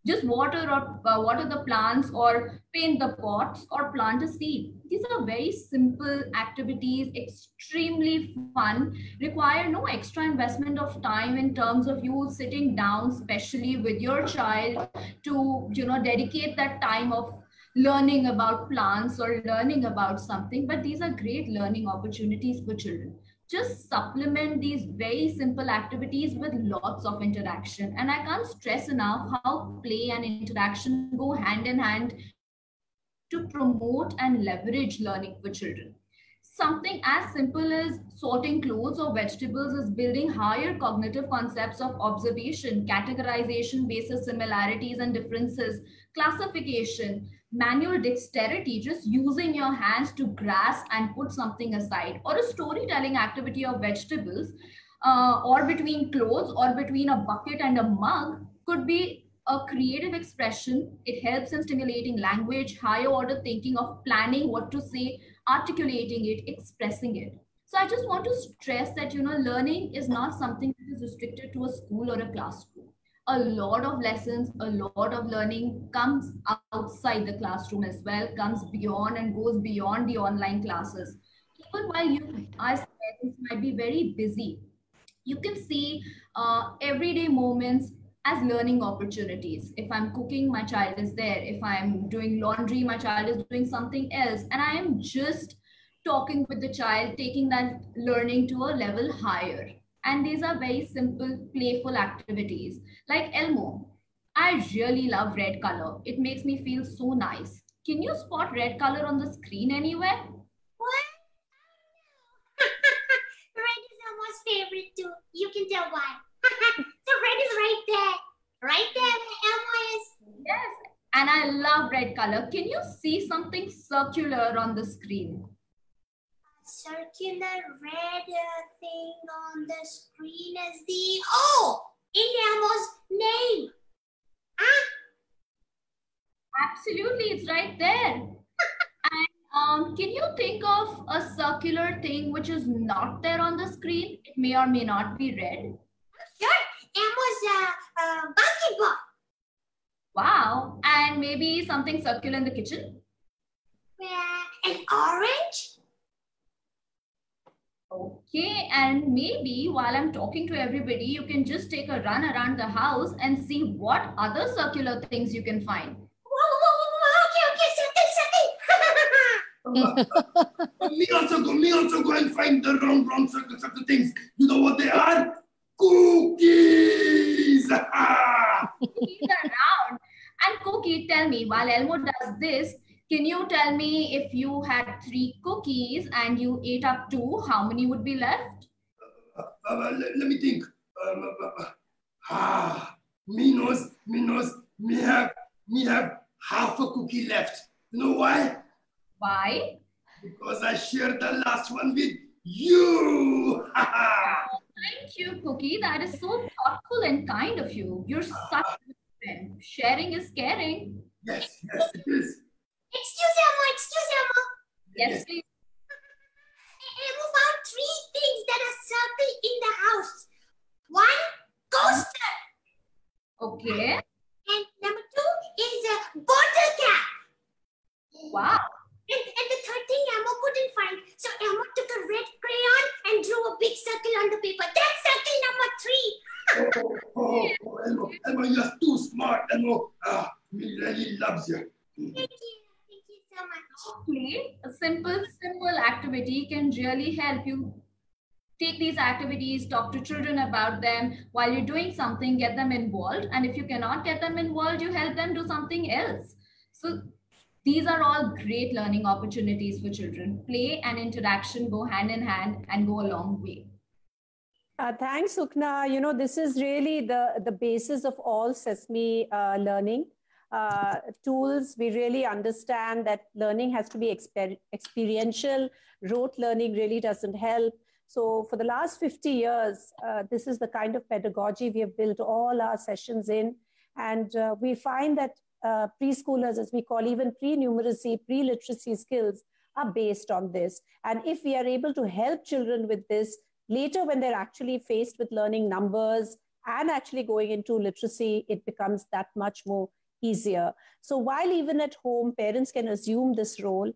Just water the plants or paint the pots or plant a seed. These are very simple activities, extremely fun, require no extra investment of time in terms of you sitting down, especially with your child, to dedicate that time of learning about plants or learning about something, but these are great learning opportunities for children. Just supplement these very simple activities with lots of interaction. And I can't stress enough how play and interaction go hand in hand to promote and leverage learning for children. Something as simple as sorting clothes or vegetables is building higher cognitive concepts of observation, categorization, basis similarities and differences, classification, manual dexterity, just using your hands to grasp and put something aside, or a storytelling activity of vegetables, or between clothes, or between a bucket and a mug, could be a creative expression. It helps in stimulating language, higher order thinking of planning what to say, articulating it, expressing it. So I just want to stress that, learning is not something that is restricted to a school or a classroom. A lot of lessons, a lot of learning comes outside the classroom as well, comes beyond and goes beyond the online classes. Even while you as parents might be very busy, you can see everyday moments as learning opportunities. If I'm cooking, my child is there. If I'm doing laundry, my child is doing something else. And I am just talking with the child, taking that learning to a level higher. And these are very simple, playful activities. Like Elmo, I really love red color. It makes me feel so nice. Can you spot red color on the screen anywhere? What? Red is Elmo's favorite too. You can tell why. So red is right there. Right there where Elmo is. Yes, and I love red color. Can you see something circular on the screen? A circular red thing on the screen is the in Elmo's name. Huh? Absolutely, it's right there. And can you think of a circular thing which is not there on the screen? It may or may not be red. Sure, Elmo's basketball. Wow, and maybe something circular in the kitchen? An orange? Okay, and maybe while I'm talking to everybody, you can just take a run around the house and see what other circular things you can find. Okay, Me also go and find the round circle things. You know what they are? Cookies! Cookies are round. And Cookie, tell me, while Elmo does this, can you tell me if you had 3 cookies and you ate up 2, how many would be left? Let me think. Me have half a cookie left. You know why? Why? Because I shared the last one with you. Thank you, Cookie. That is so thoughtful and kind of you. You're such a good friend. Sharing is caring. Yes, it is. Excuse Elmo. Yes, please. Elmo found 3 things that are circled in the house. 1, coaster. Okay. And number 2 is a bottle cap. Wow. And the third thing Elmo couldn't find. So Elmo took a red crayon and drew a big circle on the paper. That's circle number 3. Elmo, you're too smart, Elmo. He really loves you. Thank you so much. Okay. A simple activity can really help you. Take these activities, talk to children about them. While you're doing something, get them involved. And if you cannot get them involved, you help them do something else. So these are all great learning opportunities for children. Play and interaction go hand in hand and go a long way. Thanks, Sukna. This is really the basis of all Sesame learning. Tools, we really understand that learning has to be experiential. Rote learning really doesn't help. So for the last 50 years, this is the kind of pedagogy we have built all our sessions in. And we find that preschoolers, as we call, even pre-numeracy, pre-literacy skills are based on this. And if we are able to help children with this, later when they're actually faced with learning numbers and actually going into literacy, it becomes that much more easier. So while even at home, parents can assume this role,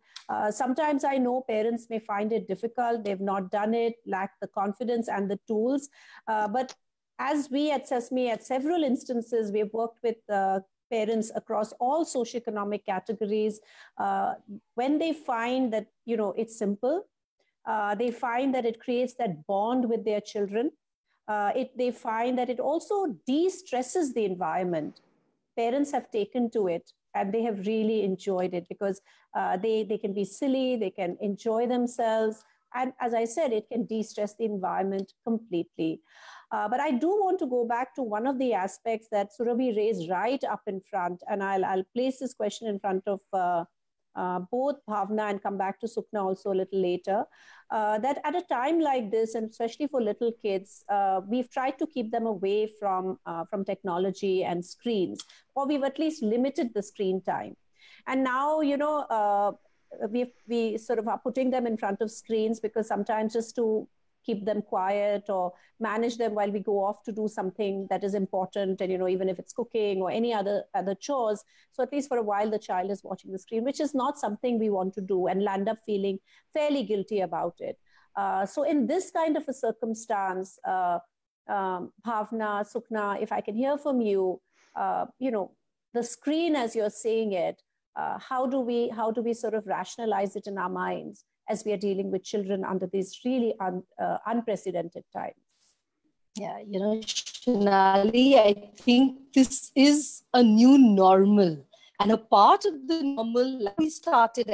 sometimes I know parents may find it difficult, they've not done it, lack the confidence and the tools. But as we at Sesame, at several instances, we've worked with parents across all socioeconomic categories, when they find that, it's simple, they find that it creates that bond with their children. They find that it also de-stresses the environment. Parents have taken to it and they have really enjoyed it because they can be silly, they can enjoy themselves. And as I said, it can de-stress the environment completely. But I do want to go back to one of the aspects that Surabhi raised right up in front, and I'll place this question in front of both Bhavna and come back to Sukna also a little later, that at a time like this, and especially for little kids, we've tried to keep them away from technology and screens, or we've at least limited the screen time. And now, we sort of are putting them in front of screens because sometimes just to keep them quiet or manage them while we go off to do something that is important, and even if it's cooking or any other chores, so at least for a while the child is watching the screen, which is not something we want to do, and land up feeling fairly guilty about it. So in this kind of a circumstance, Bhavna, Sukna, if I can hear from you, the screen as you're saying it, how do we sort of rationalize it in our minds as we are dealing with children under these really unprecedented times? Yeah, Shonali, I think this is a new normal. And a part of the normal, like we started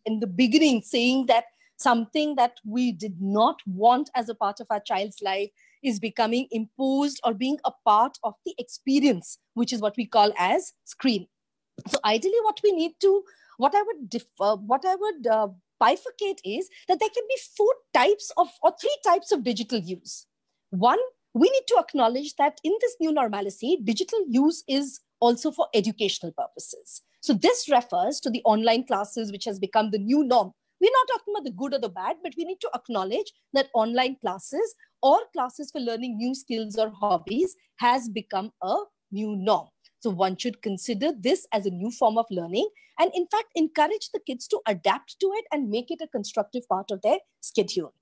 in the beginning, saying that something that we did not want as a part of our child's life is becoming imposed or being a part of the experience, which is what we call as screen. So ideally, what I would bifurcate is that there can be three types of digital use. One, we need to acknowledge that in this new normalcy, digital use is also for educational purposes. So this refers to the online classes, which has become the new norm. We're not talking about the good or the bad, but we need to acknowledge that online classes or classes for learning new skills or hobbies has become a new norm. So one should consider this as a new form of learning and in fact encourage the kids to adapt to it and make it a constructive part of their schedule.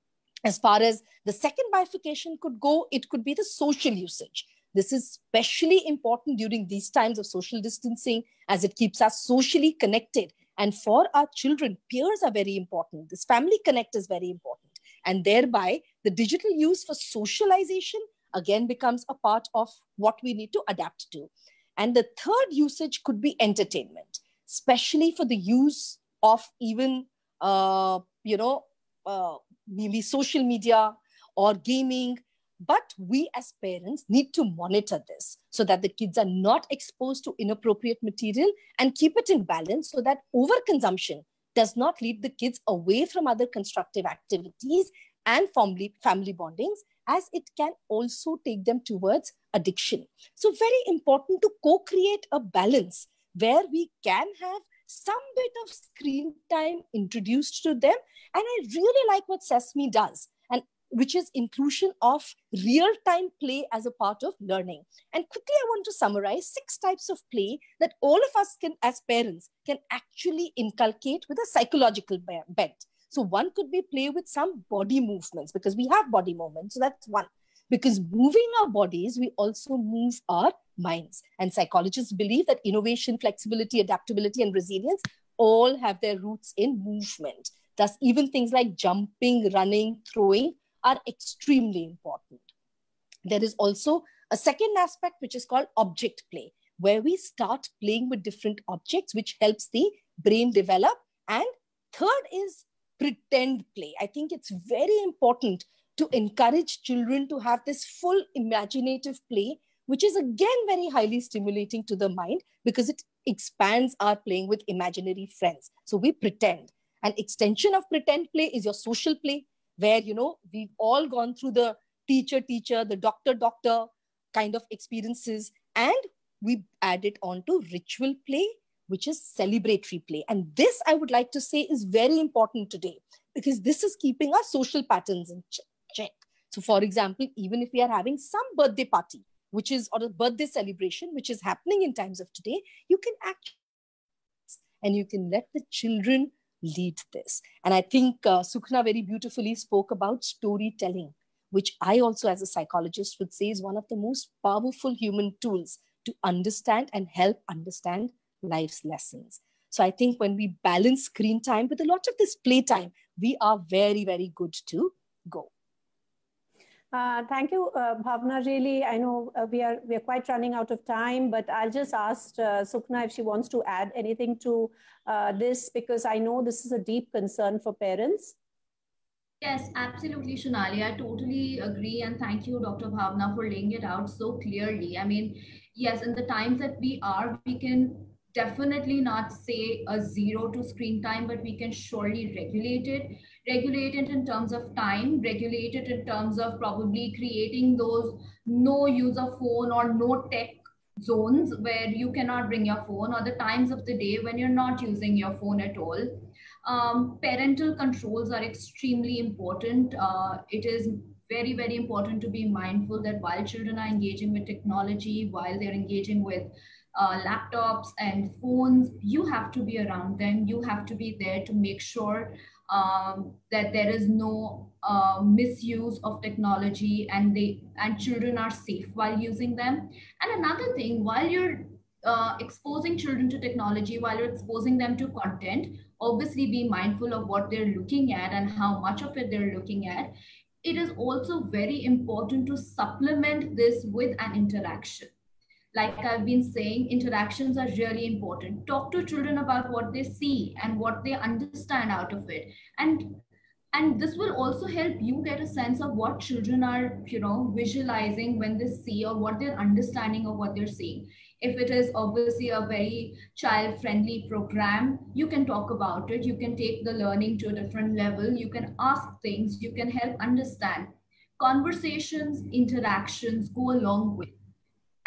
As far as the second bifurcation could go, it could be the social usage. This is especially important during these times of social distancing as it keeps us socially connected. And for our children, peers are very important. This family connect is very important. And thereby, the digital use for socialization again becomes a part of what we need to adapt to. And the third usage could be entertainment, especially for the use of even, maybe social media or gaming. But we as parents need to monitor this so that the kids are not exposed to inappropriate material and keep it in balance so that overconsumption does not lead the kids away from other constructive activities and family bondings, as it can also take them towards addiction. So very important to co-create a balance where we can have some bit of screen time introduced to them. And I really like what Sesame does, and which is inclusion of real-time play as a part of learning. And quickly, I want to summarize 6 types of play that all of us can, as parents, can actually inculcate with a psychological bent. So one could be play with some body movements, because we have body movements. So that's one. Because moving our bodies, we also move our minds. And psychologists believe that innovation, flexibility, adaptability, and resilience all have their roots in movement. Thus, even things like jumping, running, throwing are extremely important. There is also a second aspect, which is called object play, where we start playing with different objects, which helps the brain develop. And third is pretend play. I think it's very important to encourage children to have this full imaginative play, which is again very highly stimulating to the mind because it expands our playing with imaginary friends. So we pretend. An extension of pretend play is your social play, where, we've all gone through the teacher, the doctor kind of experiences. And we add it on to ritual play, which is celebratory play. And this, I would like to say, is very important today because this is keeping our social patterns in check. So for example, even if we are having some birthday party, or a birthday celebration, which is happening in times of today, you can actually, and you can let the children lead this. And I think Sukna very beautifully spoke about storytelling, which I also as a psychologist would say is one of the most powerful human tools to understand and help understand life's lessons. So I think when we balance screen time with a lot of this playtime, we are very, very good to go. Thank you, Bhavna. Really, I know we are quite running out of time, but I'll just ask Sukhna if she wants to add anything to this, because I know this is a deep concern for parents. Yes, absolutely, Shonali. I totally agree. And thank you, Dr. Bhavna, for laying it out so clearly. I mean, yes, in the times that we can definitely not say a zero to screen time, but we can surely regulate it. Regulate it in terms of time, regulate it in terms of probably creating those no use of phone or no tech zones where you cannot bring your phone, or the times of the day when you're not using your phone at all. Parental controls are extremely important. It is very, very important to be mindful that while children are engaging with technology, while they're engaging with laptops and phones, you have to be around them. You have to be there to make sure that there is no misuse of technology, and children are safe while using them. And another thing, while you're exposing children to technology, while you're exposing them to content, obviously be mindful of what they're looking at and how much of it they're looking at. It is also very important to supplement this with an interaction. Like I've been saying, interactions are really important. Talk to children about what they see and what they understand out of it. And this will also help you get a sense of what children are, visualizing when they see, or what they're understanding of what they're seeing. If it is obviously a very child friendly program, you can talk about it. You can take the learning to a different level. You can ask things. You can help understand. Conversations, interactions go a long way.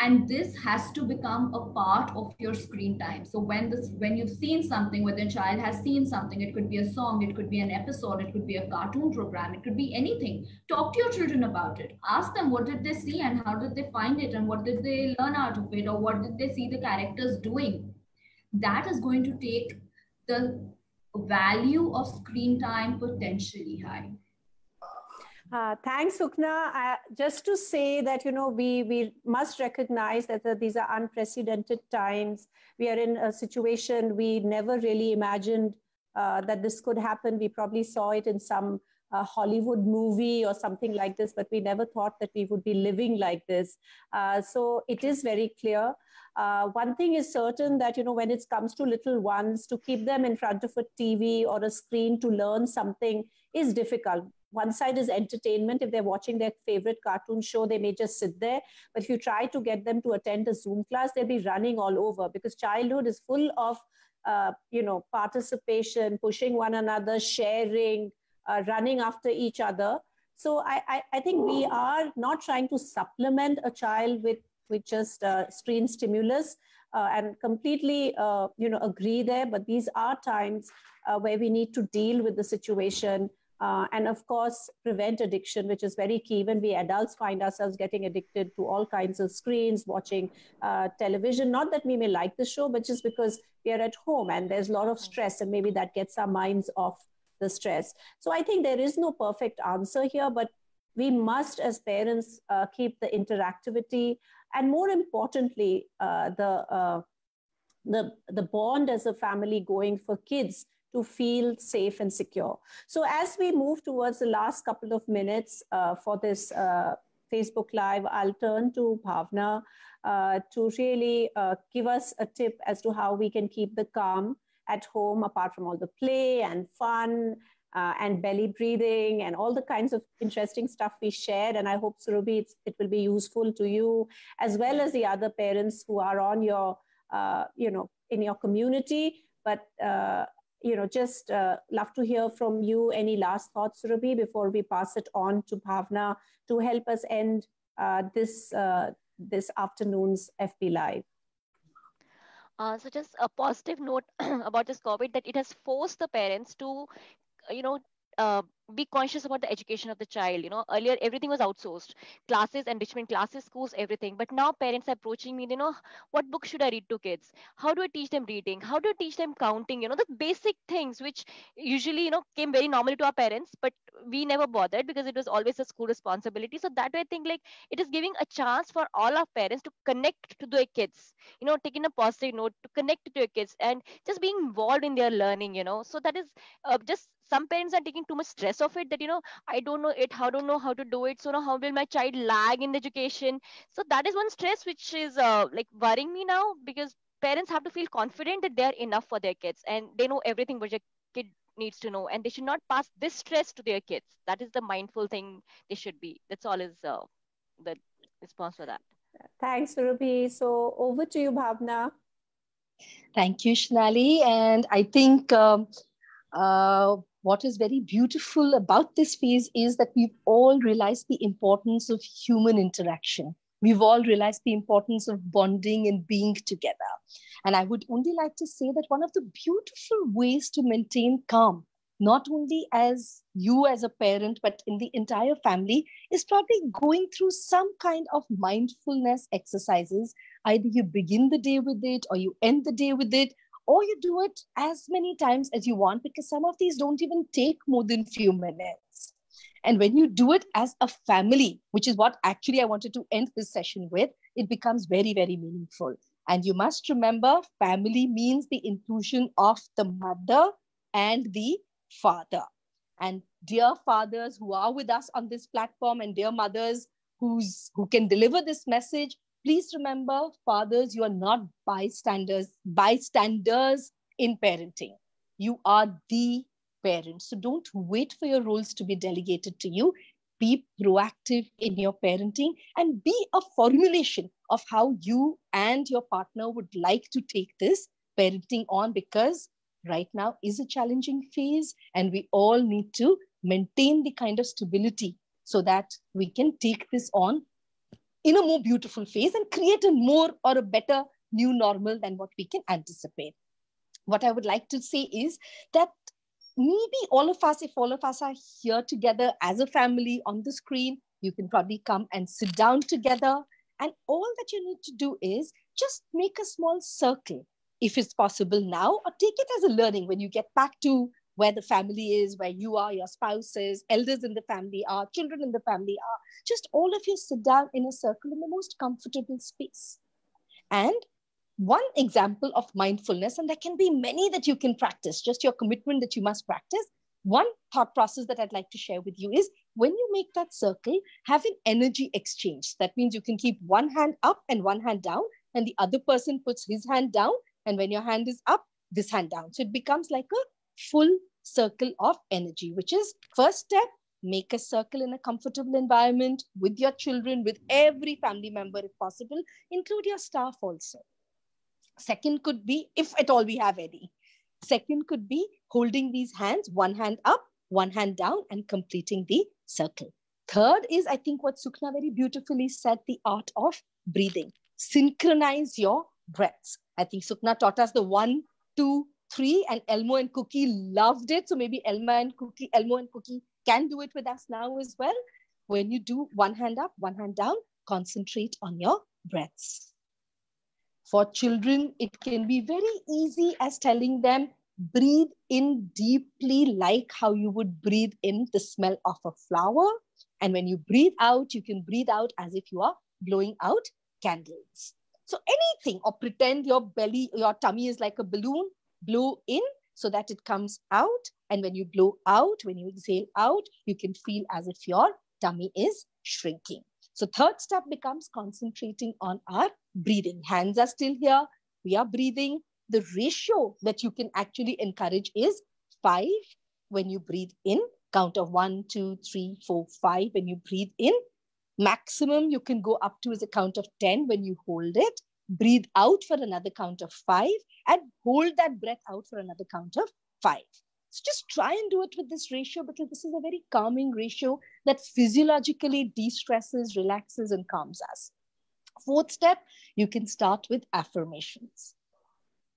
And this has to become a part of your screen time. So when you've seen something, when the child has seen something, it could be a song, it could be an episode, it could be a cartoon program, it could be anything. Talk to your children about it. Ask them what did they see and how did they find it, and what did they learn out of it, or what did they see the characters doing. That is going to take the value of screen time potentially high. Thanks, Sukhna. Just to say that, we must recognize that these are unprecedented times. We are in a situation we never really imagined that this could happen. We probably saw it in some Hollywood movie or something like this, but we never thought that we would be living like this. So it is very clear. One thing is certain that, when it comes to little ones, to keep them in front of a TV or a screen to learn something is difficult. One side is entertainment. If they're watching their favorite cartoon show, they may just sit there. But if you try to get them to attend a Zoom class, they'll be running all over, because childhood is full of, participation, pushing one another, sharing, running after each other. So I think we are not trying to supplement a child with just screen stimulus, and completely, agree there. But these are times where we need to deal with the situation. And of course, prevent addiction, which is very key. When we adults find ourselves getting addicted to all kinds of screens, watching television, not that we may like the show, but just because we are at home and there's a lot of stress, and maybe that gets our minds off the stress. So I think there is no perfect answer here, but we must, as parents, keep the interactivity, and more importantly, the bond as a family going for kids to feel safe and secure. So as we move towards the last couple of minutes for this Facebook Live, I'll turn to Bhavna to really give us a tip as to how we can keep the calm at home, apart from all the play and fun and belly breathing and all the kinds of interesting stuff we shared. And I hope, Surabhi, it will be useful to you, as well as the other parents who are on your, in your community. But just love to hear from you. Any last thoughts, Surabhi, before we pass it on to Bhavna to help us end this afternoon's FB Live? So just a positive note about this COVID, that it has forced the parents to, be conscious about the education of the child. Earlier everything was outsourced, classes, enrichment classes, schools, everything. But now parents are approaching me, what book should I read to kids? How do I teach them reading? How do I teach them counting? The basic things which usually came very normally to our parents, but we never bothered because it was always a school responsibility. So that way I think like it is giving a chance for all our parents to connect to their kids, taking a positive note to connect to their kids and just being involved in their learning. So that is just some parents are taking too much stress of it, that I don't know it, how don't know how to do it, so how will my child lag in the education? So that is one stress which is like worrying me now, because parents have to feel confident that they are enough for their kids and they know everything what your kid needs to know, and they should not pass this stress to their kids. That is the mindful thing they should be. That's all is the response for that. Thanks, Surabhi. So over to you, Bhavna. Thank you, Shonali. And I think what is very beautiful about this phase is that we've all realized the importance of human interaction. We've all realized the importance of bonding and being together. And I would only like to say that one of the beautiful ways to maintain calm, not only as you as a parent, but in the entire family, is probably going through some kind of mindfulness exercises. Either you begin the day with it, or you end the day with it, or you do it as many times as you want, because some of these don't even take more than few minutes. And when you do it as a family, which is what actually I wanted to end this session with, it becomes very, very meaningful. And you must remember, family means the inclusion of the mother and the father. And dear fathers who are with us on this platform, and dear mothers who can deliver this message, please remember, fathers, you are not bystanders in parenting. You are the parents. So don't wait for your roles to be delegated to you. Be proactive in your parenting and be a formulation of how you and your partner would like to take this parenting on, because right now is a challenging phase and we all need to maintain the kind of stability so that we can take this on in a more beautiful phase and create a more or a better new normal than what we can anticipate. What I would like to say is that maybe all of us, if all of us are here together as a family on the screen, you can probably come and sit down together. And all that you need to do is just make a small circle, if it's possible now, or take it as a learning when you get back to where the family is, where you are, your spouses, elders in the family are, children in the family are. Just all of you sit down in a circle in the most comfortable space. And one example of mindfulness, and there can be many that you can practice, just your commitment that you must practice. One thought process that I'd like to share with you is, when you make that circle, have an energy exchange. That means you can keep one hand up and one hand down, and the other person puts his hand down, and when your hand is up, this hand down. So it becomes like a full circle of energy, which is first step. Make a circle in a comfortable environment with your children, with every family member if possible, include your staff also. Second could be, if at all we have any, second could be holding these hands, one hand up, one hand down, and completing the circle. Third is, I think what Sukhna very beautifully said, the art of breathing. Synchronize your breaths. I think Sukhna taught us the 1, 2, 3, and Elmo and Cookie loved it. So maybe Elmo and Cookie can do it with us now as well. When you do one hand up, one hand down, concentrate on your breaths. For children, it can be very easy as telling them, breathe in deeply like how you would breathe in the smell of a flower. And when you breathe out, you can breathe out as if you are blowing out candles. So anything, or pretend your belly, your tummy is like a balloon, blow in so that it comes out. And when you blow out, when you exhale out, you can feel as if your tummy is shrinking. So third step becomes concentrating on our breathing. Hands are still here. We are breathing. The ratio that you can actually encourage is 5 when you breathe in. Count of 1, 2, 3, 4, 5 when you breathe in. Maximum you can go up to is a count of 10 when you hold it. Breathe out for another count of 5 and hold that breath out for another count of 5. So just try and do it with this ratio, because this is a very calming ratio that physiologically de-stresses, relaxes, and calms us. Fourth step, you can start with affirmations.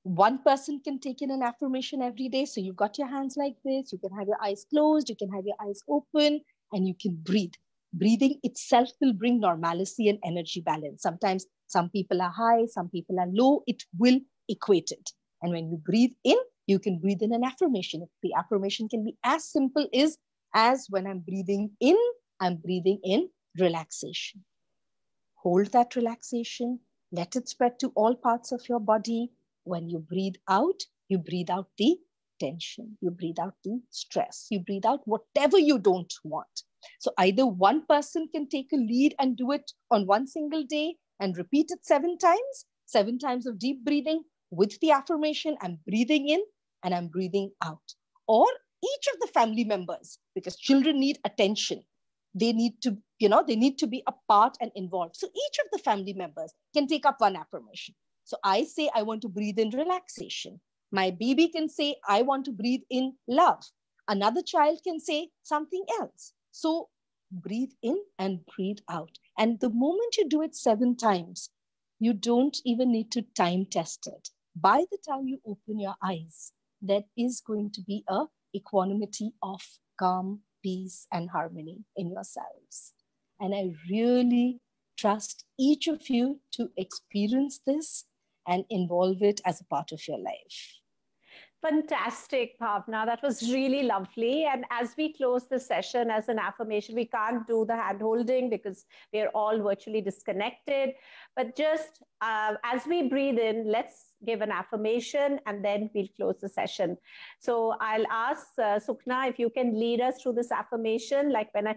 One person can take in an affirmation every day. So you've got your hands like this. You can have your eyes closed. You can have your eyes open, and you can breathe. Breathing itself will bring normalcy and energy balance. Sometimes some people are high, some people are low. It will equate it. And when you breathe in, you can breathe in an affirmation. The affirmation can be as simple as when I'm breathing in, I'm breathing in relaxation. Hold that relaxation. Let it spread to all parts of your body. When you breathe out the tension. You breathe out the stress. You breathe out whatever you don't want. So either one person can take a lead and do it on one single day and repeat it 7 times of deep breathing with the affirmation, I'm breathing in and I'm breathing out. Or each of the family members, because children need attention. They need to, they need to be a part and involved. So each of the family members can take up one affirmation. So I say, I want to breathe in relaxation. My baby can say, I want to breathe in love. Another child can say something else. So breathe in and breathe out. And the moment you do it 7 times, you don't even need to time test it. By the time you open your eyes, there is going to be a equanimity of calm, peace, and harmony in yourselves. And I really trust each of you to experience this and involve it as a part of your life. Fantastic, Bhavna. That was really lovely. And as we close the session as an affirmation, we can't do the hand holding because we're all virtually disconnected. But just as we breathe in, let's give an affirmation and then we'll close the session. So I'll ask Sukhna if you can lead us through this affirmation. Like when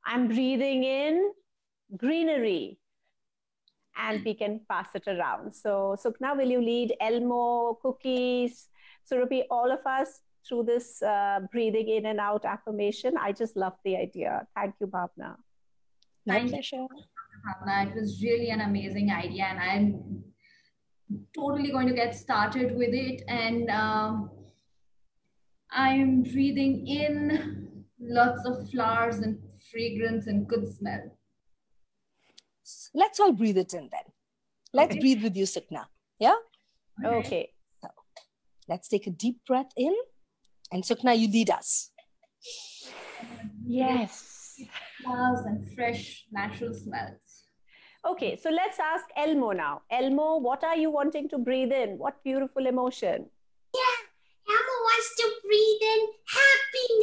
I'm breathing in greenery, and we can pass it around. So Sukhna, will you lead Elmo, Cookies, Surabhi, all of us through this breathing in and out affirmation? I just love the idea. Thank you, Bhavna. My pleasure. Bhavna, it was really an amazing idea, and I'm totally going to get started with it. And I'm breathing in lots of flowers and fragrance and good smell. Let's all breathe it in then. Let's breathe with you, Sukhna. Yeah? Okay. So, let's take a deep breath in. And Sukhna, you lead us. Yes. Flowers and fresh, natural smells. Okay, so let's ask Elmo now. Elmo, what are you wanting to breathe in? What beautiful emotion? Yeah, Elmo wants to breathe in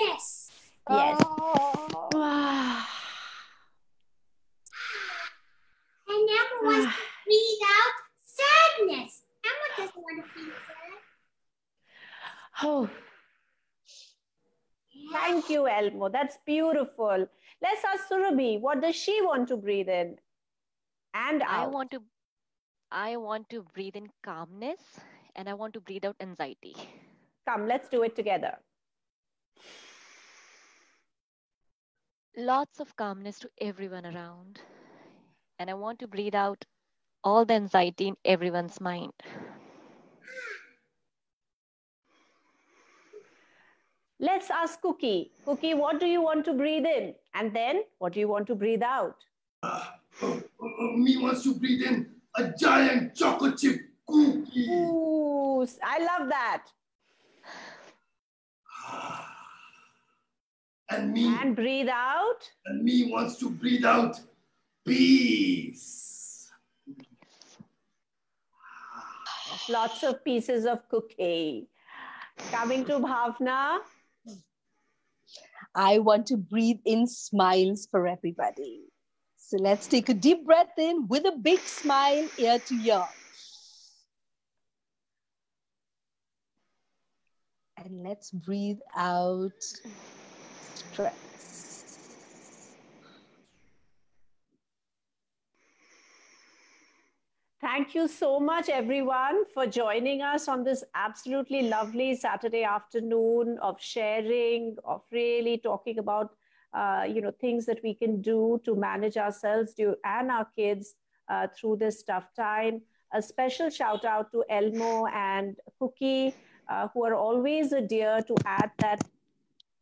happiness. Yes. Oh. And Elmo wants to breathe out sadness. Elmo doesn't want to be sad. Oh. Thank you, Elmo. That's beautiful. Let's ask Surabhi, what does she want to breathe in and out? I want to breathe in calmness and I want to breathe out anxiety. Come, let's do it together. Lots of calmness to everyone around. And I want to breathe out all the anxiety in everyone's mind. Let's ask Cookie. Cookie, what do you want to breathe in? And then, what do you want to breathe out? Me wants to breathe in a giant chocolate chip cookie. Ooh, I love that. And breathe out. And me wants to breathe out peace. Lots of pieces of cookie. Coming to Bhavna. I want to breathe in smiles for everybody. So let's take a deep breath in with a big smile ear to ear. And let's breathe out stress. Thank you so much, everyone, for joining us on this absolutely lovely Saturday afternoon of sharing, of really talking about, things that we can do to manage ourselves and our kids through this tough time. A special shout out to Elmo and Cookie, who are always a dear to add that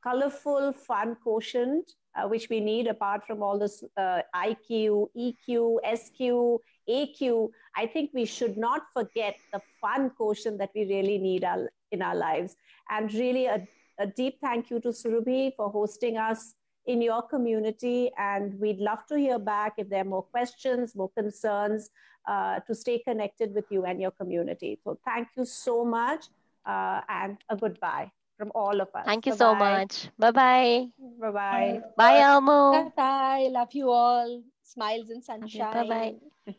colorful, fun quotient which we need apart from all this IQ, EQ, SQ, AQ. I think we should not forget the fun quotient that we really need in our lives. And really a deep thank you to Surabhi for hosting us in your community. And we'd love to hear back if there are more questions, more concerns, to stay connected with you and your community. So thank you so much, and a goodbye from all of us. Thank you so much. Bye-bye. Bye-bye. Bye, Elmo. Bye-bye. Love you all. Smiles and Okay, sunshine. bye-bye.